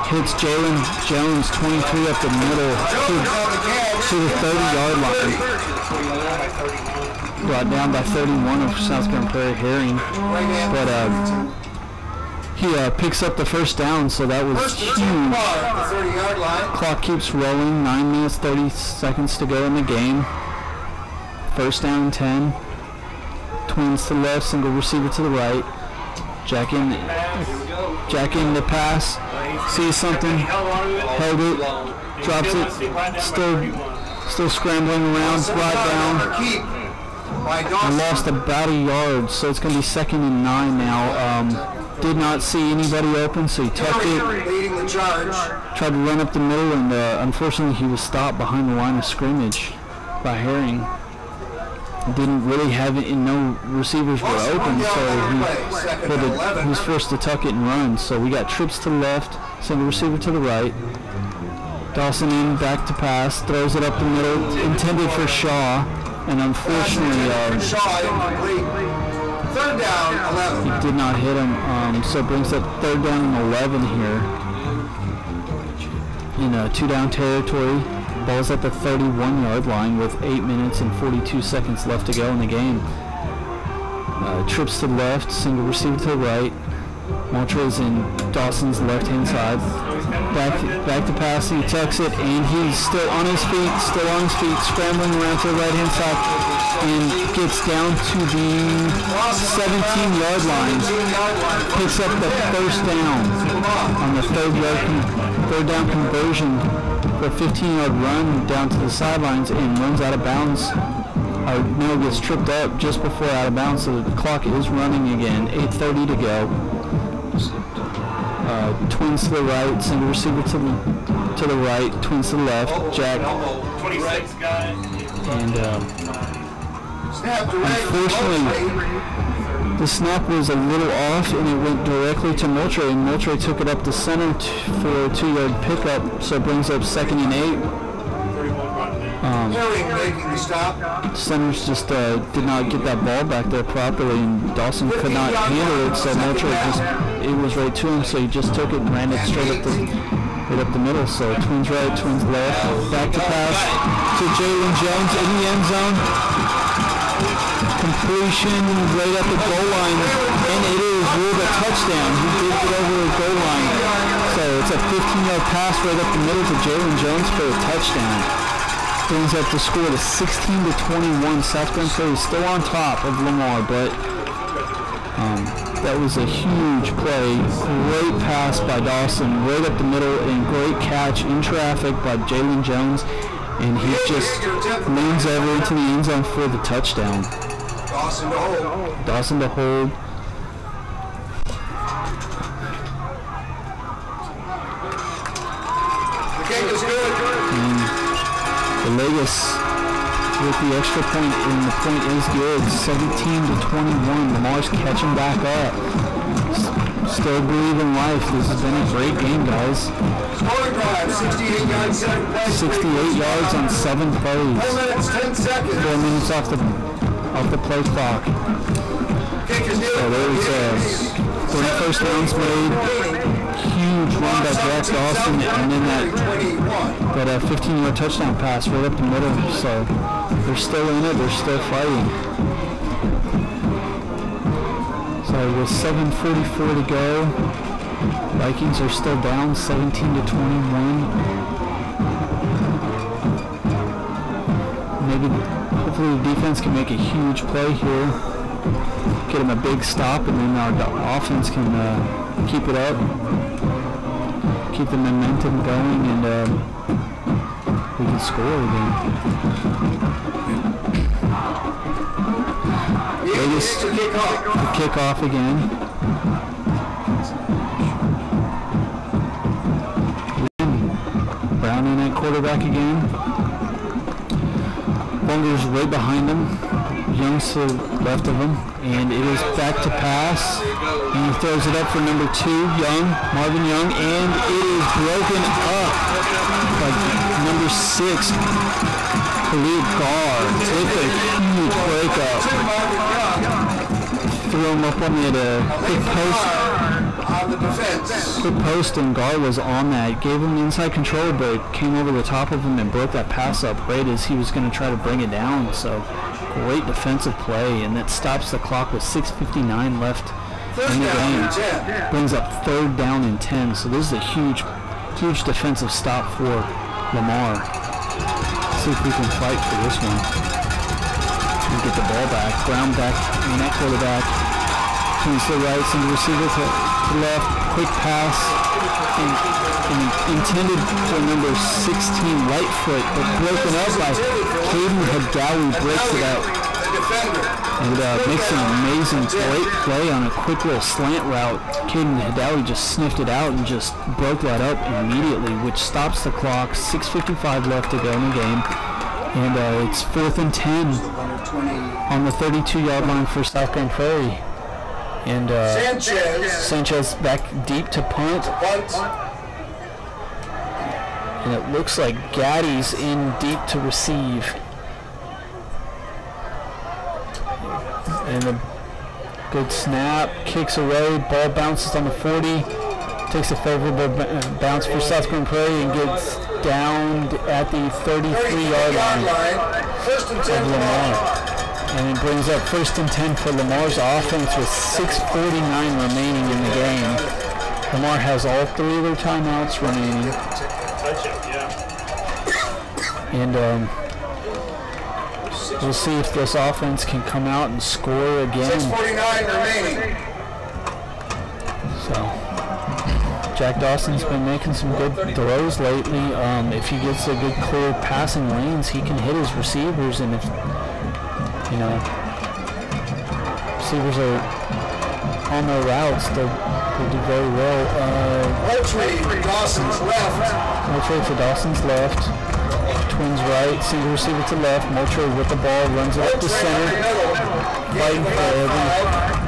Hits Jalen Jones, 23 up the middle to the 30-yard line. Brought down by 31 of South Grand Prairie Herring. But he picks up the first down, so that was huge. Clock keeps rolling, 9 minutes, 30 seconds to go in the game. First down 10. Twins to the left, single receiver to the right. Jack in the pass. Sees something. Held it. Drops it. Still scrambling around. Brought down. And lost about a yard, so it's going to be 2nd and 9 now. Did not see anybody open, so he tucked it. Tried to run up the middle, and unfortunately he was stopped behind the line of scrimmage by Herring. Didn't really have it, and no receivers were open, so he was forced to tuck it and run. So we got trips to the left, single receiver to the right. Dawson in, back to pass, throws it up the middle, intended for Shaw, and unfortunately Third down, 11. he did not hit him, so it brings up 3rd down and 11 here in 2-down territory. Ball's at the 31-yard line with 8 minutes and 42 seconds left to go in the game. Trips to the left, single receiver to the right. Moultrie's in Dawson's left-hand side. Back to pass, he tucks it, and he's still on his feet, scrambling around to the right-hand side, and gets down to the 17-yard line. Picks up the first down on the third down conversion for a 15-yard run down to the sidelines, and runs out of bounds. Gets tripped up just before out of bounds, so the clock is running again. 8:30 to go. Twins to the right, single receiver to the right, twins to the left. Jack. 26 guys. And unfortunately, the snap was a little off, and it went directly to Moultrie, and Moultrie took it up the center for a 2-yard pickup, so it brings up 2nd and 8. Making the stop. Centers just did not get that ball back there properly, and Dawson could not handle it, so Moultrie it was right to him, so he just took it and ran it straight up the middle. So twins right, twins left, back to pass to Jalen Jones in the end zone. Completion right at the goal line, and it is ruled a touchdown. He did get over the goal line, so it's a 15-yard pass right up the middle to Jalen Jones for a touchdown. Brings up the score to 16-21. South Grand Prairie is still on top of Lamar, but that was a huge play. Great pass by Dawson right up the middle, and great catch in traffic by Jalen Jones, and he just leans over into the end zone for the touchdown. Dawson to hold. The kick is good. The Vegas with the extra point, and the point is good. 17-21. Lamar's catching back up. Still believe in life. This has been a great game, guys. Scoring drive, 68 yards, 7 plays. 68 yards on 7 plays. 4 minutes, 10 seconds. 4 minutes off the play clock. So there's 3 first downs made. Huge run by Jack Dawson, and then that 15-yard touchdown pass right up the middle. So they're still in it. They're still fighting. So with 7:44 to go, Vikings are still down 17-21. Maybe, hopefully the defense can make a huge play here, get them a big stop, and then our offense can keep it up, keep the momentum going, and we can score again. Vegas to kick off again. Brown in at quarterback again. Bunger's right behind him. Young's to the left of him. And it is back to pass. And he throws it up for number 2, Marvin Young. And it is broken up by number 6, Khalid Gar. With a huge breakup. Threw him up on the quick post. Quick post, and Gar was on that. Gave him inside control, but came over the top of him and broke that pass up right as he was going to try to bring it down. So great defensive play, and that stops the clock with 6:59 left in the game. Brings up 3rd down and 10. So this is a huge defensive stop for Lamar. Let's see if we can fight for this one. And get the ball back. Brown back in that quarterback. Turns to the right, sends the receiver to the left. Quick pass. And intended for number 16, Lightfoot, but broken up by Caden Hadawi. Breaks it up. And makes an amazing great play on a quick little slant route. Caden Hadawi just sniffed it out and just broke that up immediately, which stops the clock. 6:55 left to go in the game. And it's 4th and 10 on the 32-yard line for South Grand Prairie. And Sanchez back deep to punt. And it looks like Gaddy's in deep to receive. And a good snap, kicks away, ball bounces on the 40, takes a favorable bounce for South Grand Prairie and gets down at the 33-yard line of Lamar. And it brings up 1st and 10 for Lamar's offense with 6:49 remaining in the game. Lamar has all 3 of their timeouts remaining. And we'll see if this offense can come out and score again. 6:49 remaining. So Jack Dawson's been making some good throws lately. If he gets a good clear passing lanes, he can hit his receivers, and if receivers are on their routes, they'll do very well. Moultrie for Dawson's left. Moultrie for Dawson's left. Twins right, single receiver to left. Moultrie with the ball, runs it up to center. Fighting for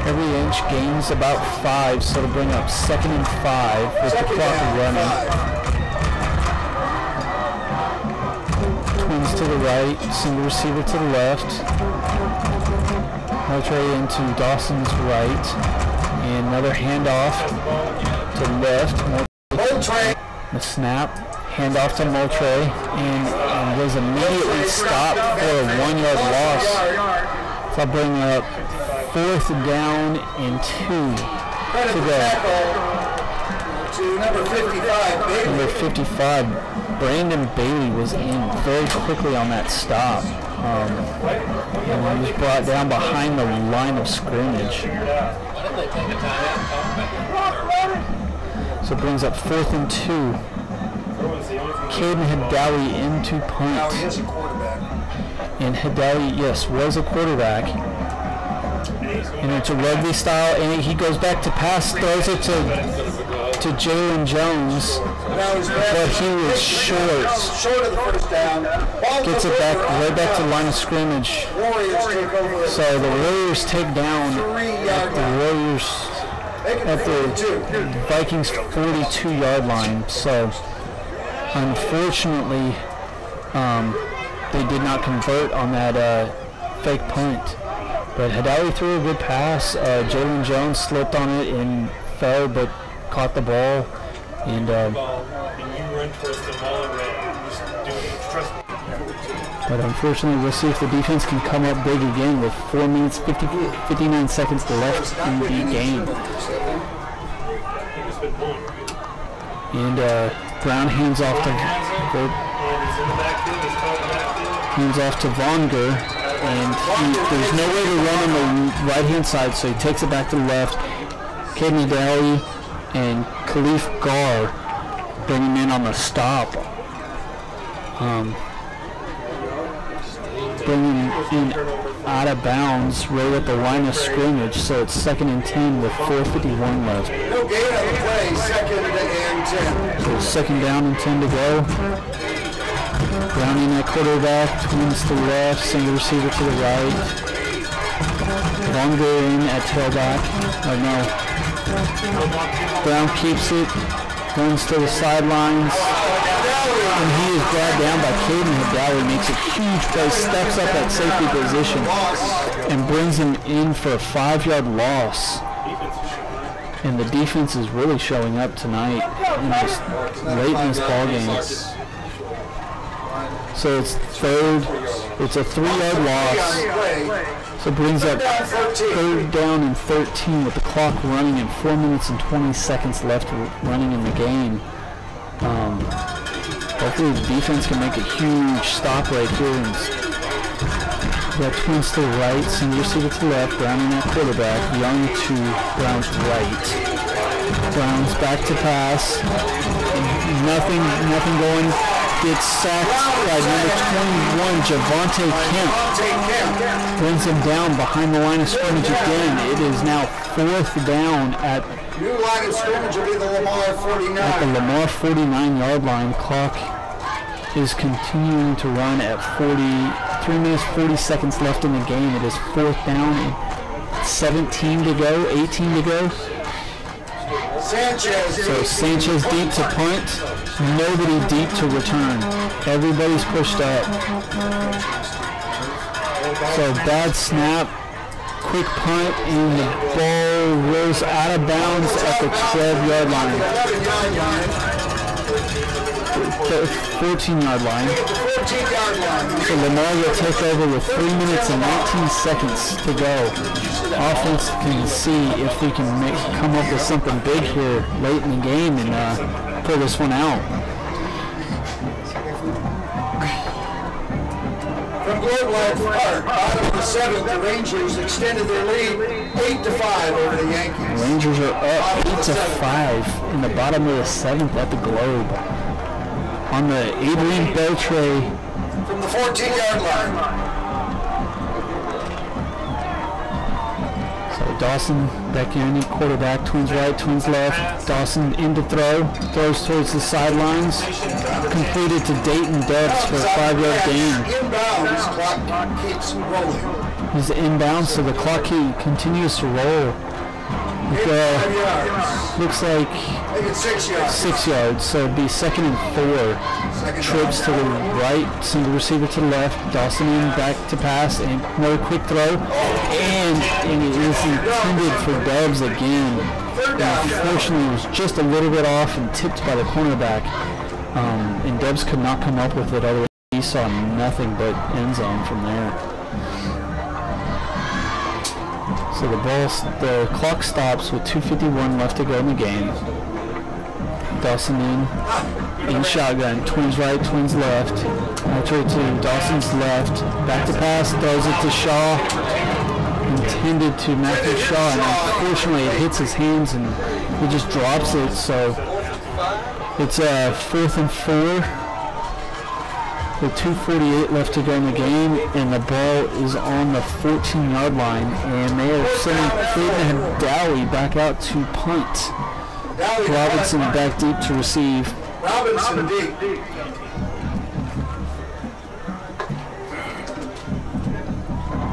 every inch, gains about 5, so to bring up 2nd and 5 with the clock running. Twins to the right, single receiver to the left. Moultrie into Dawson's right, and another handoff to the left. Moultrie. The snap, handoff to Moultrie, and was immediately stopped for a 1-yard loss. So I'll bring up 4th down and 2 to go. To number 55, Bailey. Number 55, Brandon Bailey was in very quickly on that stop. And he was brought down behind the line of scrimmage. So it brings up 4th and 2. Caden Hadawi into punt. Now he is a quarterback. And Hadawi, yes, was a quarterback. And it's a rugby style, and he goes back to pass, throws it to off to Jalen Jones, but he was short. Short of the first down. Gets it back, right back to the line of scrimmage. So the Warriors take down at the Vikings 42-yard line. So unfortunately, they did not convert on that fake punt. But Hadawi threw a good pass. Jalen Jones slipped on it and fell, but caught the ball. And but unfortunately, we'll see if the defense can come up big again with 4 minutes, 59 seconds left in the game. And Brown hands off to Vonger, and there's no way to run on the right-hand side, so he takes it back to the left. Caden Hadawi and Khalif Gar bring him in on the stop. Bringing in out of bounds right at the line of scrimmage, so it's 2nd and 10 with 4:51 left. No gain on the play, 2nd and 10. So 2nd down and 10 to go. Browning at quarterback, twins to the left, single receiver to the right. Longer in at tailback. Oh no. Brown keeps it, runs to the sidelines. And he is brought down by Caden Hadawi, makes a huge play, steps up at safety position, and brings him in for a 5-yard loss. And the defense is really showing up tonight late in this ball game. So it's a 3-yard loss. So it brings up 3rd down and 13 with the clock running and 4 minutes and 20 seconds left running in the game. Hopefully the defense can make a huge stop right here. And we got twins to the right, single receiver to the left, Browning at quarterback, Young to Brown's right. Brown's back to pass. Nothing going. Gets sacked by number 21, Javante Kemp. Brings him down behind the line of scrimmage again. It is now 4th down at New line of scrimmage will be the Lamar 49. At the Lamar 49-yard line. Clock is continuing to run at 3 minutes, 40 seconds left in the game. It is 4th down and 17 to go, 18 to go. Sanchez. So Sanchez deep to punt. Nobody deep to return. Everybody's pushed up. So bad snap. Quick punt, and the ball rolls out of bounds at the 12-yard line. 14-yard line. So Lamar will take over with 3 minutes and 19 seconds to go. Offense can see if we can come up with something big here late in the game and pull this one out. From Globe Life Park, bottom of the 7th, the Rangers extended their lead 8-5 over the Yankees. Rangers are up 8-5 in the bottom of the 7th at the Globe. On the Adrian Beltre from the 14-yard line. So Dawson back in, quarterback, twins right, twins left. Dawson in to throw, throws towards the sidelines. Completed to Dayton Debs for a 5-yard gain. Inbounds, clock keeps rolling. He's inbound, so the clock continues to roll. Looks like 6 yards, so it'd be 2nd and 4. Trips to the right, single receiver to the left. Dawson in, back to pass, and another quick throw. And it is intended for Dubs again. And unfortunately, it was just a little bit off and tipped by the cornerback. And Dubs could not come up with it. Otherwise, he saw nothing but end zone from there. So the clock stops with 2:51 left to go in the game. Dawson in shotgun, twins right, twins left. Alternate to Dawson's left, back to pass, throws it to Shaw. Intended to Matthew Shaw, and unfortunately it hits his hands and he just drops it. So it's 4th and 4. With 2:48 left to go in the game, and the ball is on the 14-yard line, and they are sending Caden Hadawi back out to punt. Robinson back deep to receive. Robinson deep.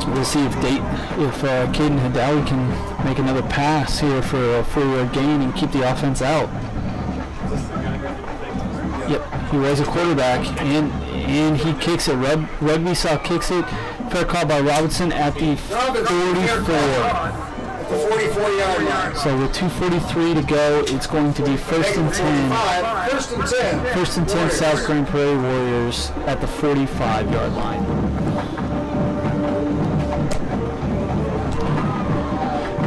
We'll see if Caden Hadawi can make another pass here for a 4-yard gain and keep the offense out. Yep, he was a quarterback, and he kicks it. Rugby Saw kicks it. Fair call by Robinson at the 44. At the 44-yard line. So with 2:43 to go, it's going to be first and 10. First and 10. First and 10, South Grand Prairie Warriors at the 45-yard line.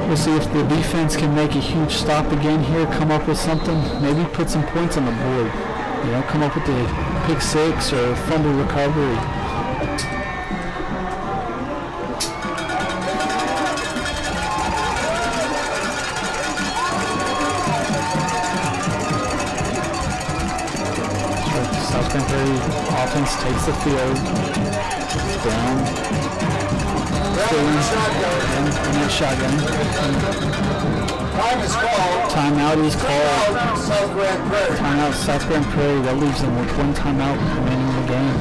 We'll see if the defense can make a huge stop again here, come up with something, maybe put some points on the board. You know, come up with a pick six or fumble recovery. South Grand Prairie offense takes the field. Down. Shotgun. Time is called. Timeout is called. South Grand Prairie. Timeout South Grand Prairie. That leaves them with one timeout remaining in the game.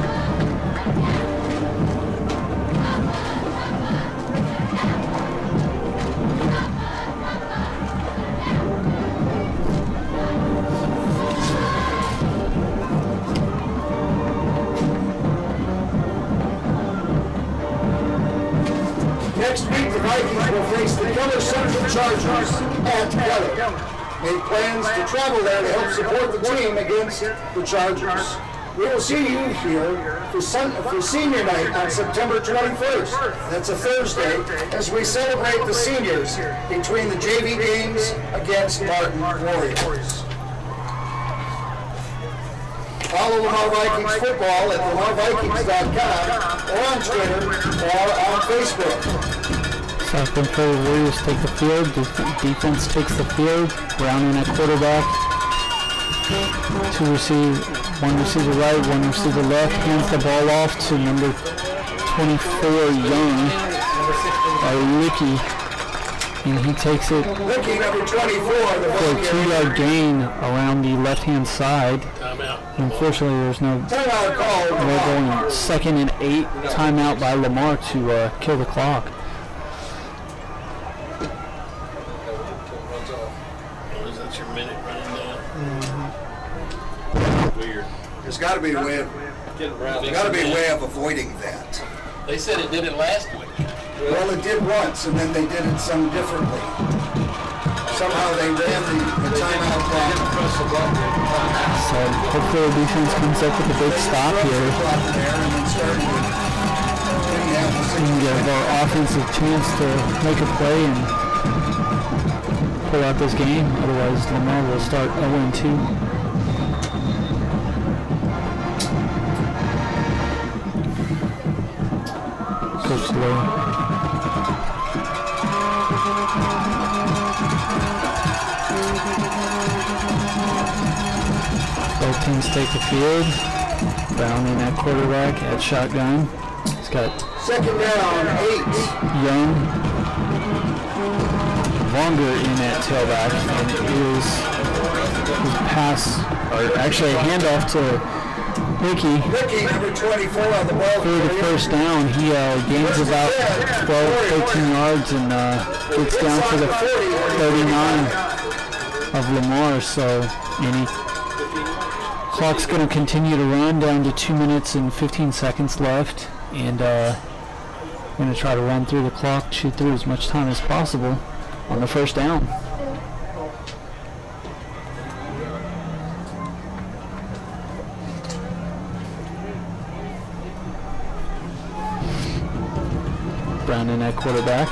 Next week, the Vikings will face the Keller Central Chargers at Keller. Made plans to travel there to help support the team against the Chargers. We will see you here for senior night on September 21st. That's a Thursday, as we celebrate the seniors between the JV games against Martin Warriors. Follow Lamar Vikings football at lamarvikings.com or on Twitter or on Facebook. South Grand Prairie Warriors take the field. Defense takes the field. Browning at quarterback. One receiver right, one receiver left. Hands the ball off to number 24, Young, Licky. And he takes it Licky, number 24, for a 2-yard gain around the left-hand side. Unfortunately, there's no timeout call. We're going 2nd and 8. Timeout by Lamar to kill the clock. That's your minute running down. Weird. There's got to be a way. There's got to be a way of avoiding that. They said it did it last week. Well, it did once, and then they did it some differently. Somehow they ran the timeout clock. So hopefully the defense comes up with a big stop here. And give our offense a chance to make a play and pull out this game. Otherwise, Lamar will start 0-2. Coach Lowe. Both teams take the field. Browning at quarterback at shotgun. He's got 2nd down, 8. Young. Longer in at tailback, and it is his pass, or actually a handoff to Licky, number 24 on the ball. For the first down, he gains about 12, 13 yards and gets down to the 39 of Lamar. So, clock's going to continue to run down to 2 minutes and 15 seconds left, and we're going to try to run through the clock, chew through as much time as possible on the first down. Browning at quarterback,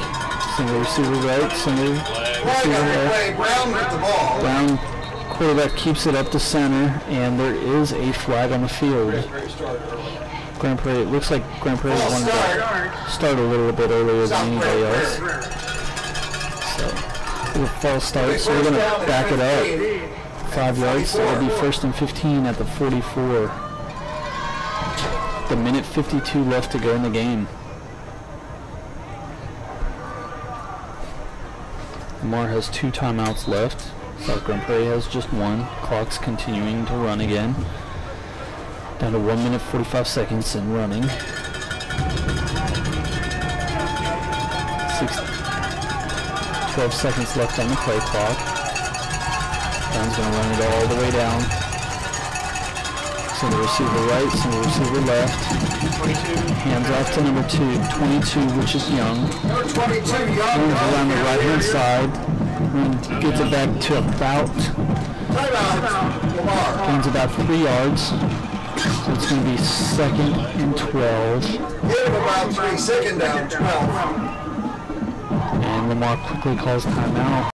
single receiver right, single receiver left. Brown with the ball. Brown quarterback keeps it up to center, and there is a flag on the field. Grand Prairie, it looks like Grand Prairie wanted to start a little bit earlier than anybody else. So, a false start, so we're going to back it up 5 yards, so it'll be 1st and 15 at the 44. The minute 52 left to go in the game. Lamar has 2 timeouts left. South Grand Prairie has just one. Clock's continuing to run again. Down to 1 minute 45 seconds and running. 12 seconds left on the play clock. Brown's going to run it all the way down. Single receiver right, single receiver left. 22. Hands off to number 22, which is Young. Number 22, Young. Runs around the right-hand side. And gets it back to about, gains about 3 yards. So it's going to be 2nd and 12. Give him about 3, 2nd down, 12. And Lamar quickly calls timeout.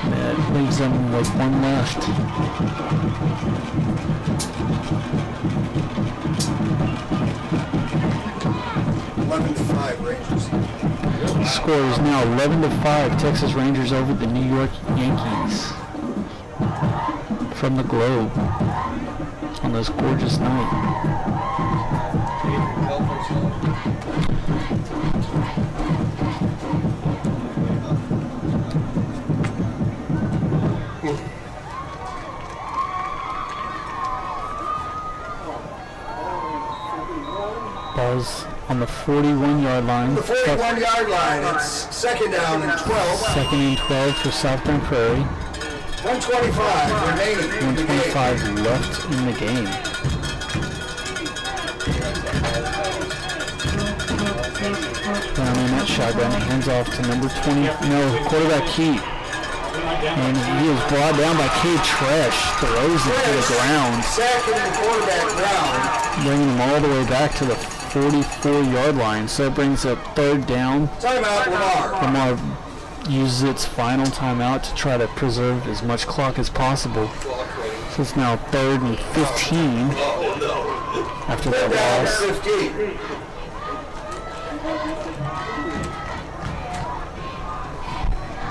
That leaves them with 1 left. Rangers. The score is now 11-5. Texas Rangers over the New York Yankees. From the Globe on this gorgeous night. Ball's on the 41-yard line. The 41-yard line. It's 2nd down and 12. 2nd and 12 for South Grand Prairie. 125 remaining. 125 left in the game. Brown in that shotgun, hands off to number 20. No, quarterback Keat. And he is brought down by Cade Tresh. Throws it to the ground. Second and quarterback Brown. Bringing him all the way back to the 44-yard line. So it brings up 3rd down. Timeout, Lamar. Lamar uses its final timeout to try to preserve as much clock as possible. So it's now 3rd and 15 after that loss. 15.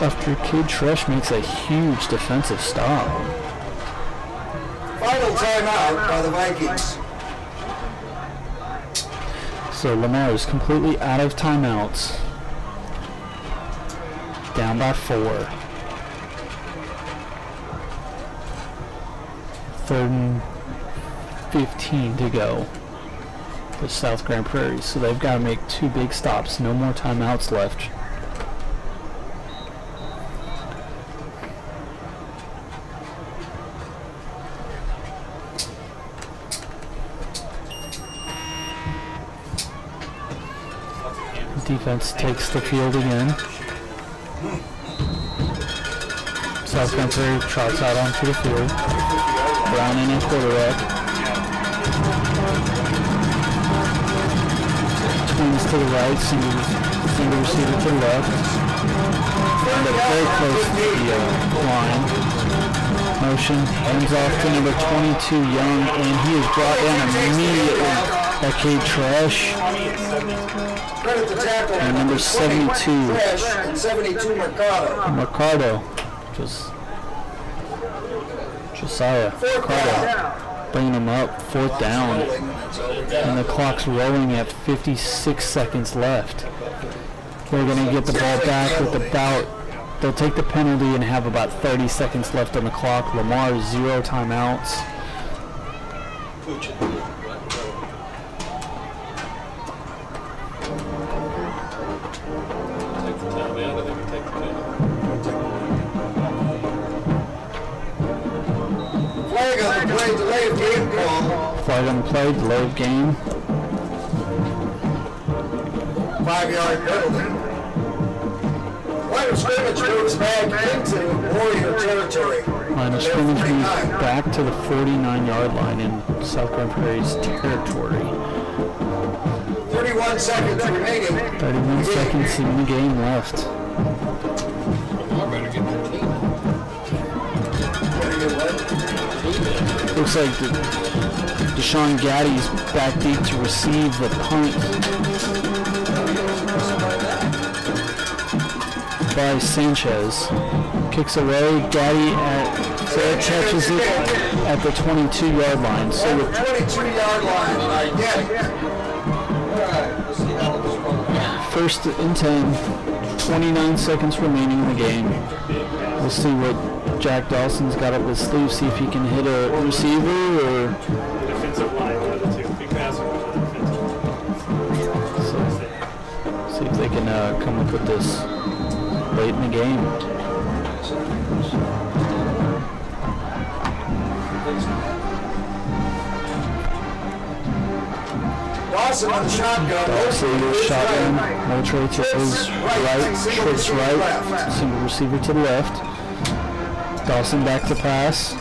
After Cade Tresh makes a huge defensive stop. Final timeout by the Vikings. So Lamar is completely out of timeouts. Down by 4. 3rd and 15 to go for South Grand Prairie. So they've got to make 2 big stops. No more timeouts left. Defense takes the field again. South Grand Prairie trots out onto the field. Brown in at quarterback. Twins to the right, single receiver to the left. And up very close to the line. Motion, hands off to number 22, Young, and he is brought down immediately by Cade Tresh. And number 72, and 72 Mercado, Josiah Mercado, bringing him up, 4th down, and the clock's rolling at 56 seconds left. They're going to get the ball back with about, they'll take the penalty and have about 30 seconds left on the clock. Lamar 0 timeouts. Flag on the play, delay of game call. Flag on the play, delay of game. 5-yard penalty. Line of scrimmage moves back into Warrior territory. Line of scrimmage moves back to the 49-yard line in South Grand Prairie's territory. 31 seconds remaining. 31 seconds in the game left. Looks like Deshaun Gaddy's back deep to receive the punt by Sanchez. Kicks away, Gaddy catches it at the 22-yard line. So the 22-yard line by Gaddy. 1st and 10. 29 seconds remaining in the game. We'll see what Jack Dawson's got up his sleeve, see if he can hit a receiver or... Defensive line, the two big passers. See if they can come up with this late in the game. Dawson on the shotgun. Dawson shotgun. Moultrie to his right, trips right, single receiver to the left. Dawson back to pass.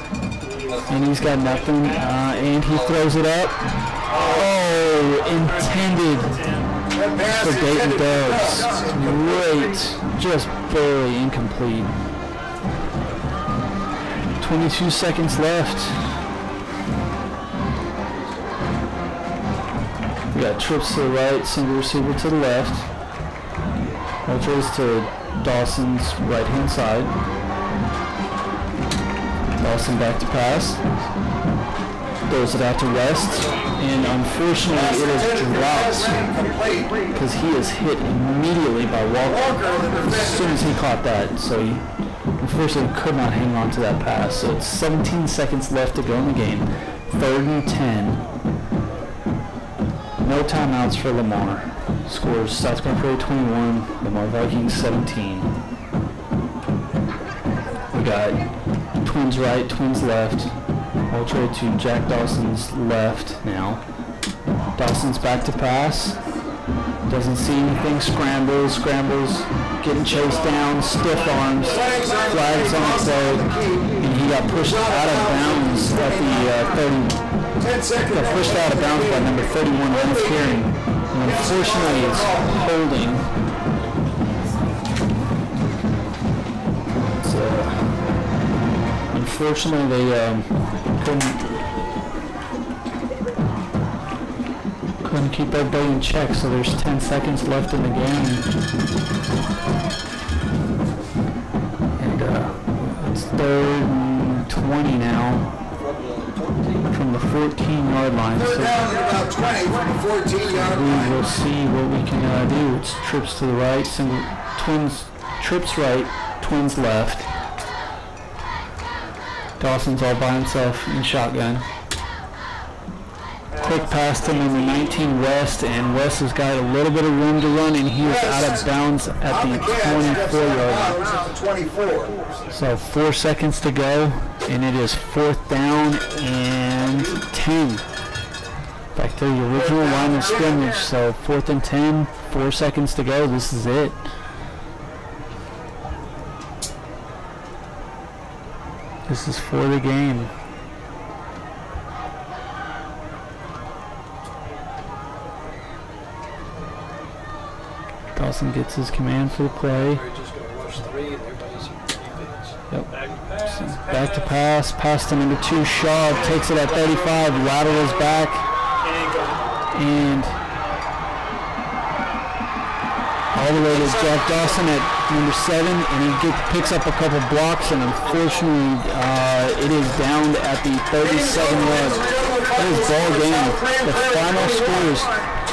And he's got nothing, and he throws it up. Oh, intended for Dayton Dubs. Great, just barely incomplete. 22 seconds left. We got trips to the right, single receiver to the left. Moultrie's to Dawson's right-hand side. Dawson back to pass. Throws it out to West. And unfortunately it is dropped because he is hit immediately by Walker as soon as he caught that. So he unfortunately could not hang on to that pass. So it's 17 seconds left to go in the game. 3rd and 10. No timeouts for Lamar. Scores South Grand Prairie 21, Lamar Vikings 17. We got Twins right, Twins left. Moultrie to Jack Dawson's left now. Dawson's back to pass. Doesn't see anything. Scrambles. Getting chased down. Stiff arms. Flags on the play. And he got pushed out of bounds at the 30. Got pushed out of bounds by number 31, Lance Carey. And unfortunately, it's holding. Unfortunately, they couldn't keep everybody in check, so there's 10 seconds left in the game. And it's 3rd and 20 now from the 14-yard line. They're down at about 20 from the 14-yard line. We'll see what we can do. It's trips to the right, Twins, trips right, Twins left. Dawson's all by himself in shotgun. Quick pass to number 19, West, and West has got a little bit of room to run, and he is out of bounds at the 24-yard line. So 4 seconds to go, and it is 4th down and 10. Back to the original line of scrimmage, so 4th and 10, 4 seconds to go. This is it. This is for the game. Dawson gets his command for the play. Yep. Back to pass. Pass to number 2, Shaw. Takes it at 35. Laterals back. And all the way to Jack Dawson at number 7, and he picks up a couple blocks, and unfortunately it is down at the 37-yard. That is ball game. The final scores: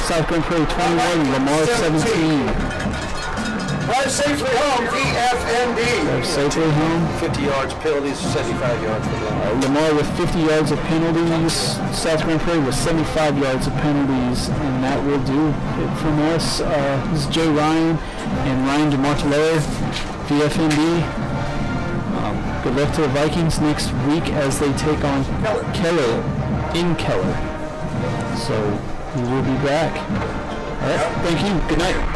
South Grand Prairie 21, Lamar 17. Drive safely home, VFMD. Drive safely home. 50 yards, penalties, 75 yards for Lamar. Lamar with 50 yards of penalties. South Grand Prairie with 75 yards of penalties, and that will do it from us. This is Jay Ryan and Ryan DeMartelaire, VFMD. Good luck to the Vikings next week as they take on Keller in Keller. So we will be back. All right, thank you. Good night.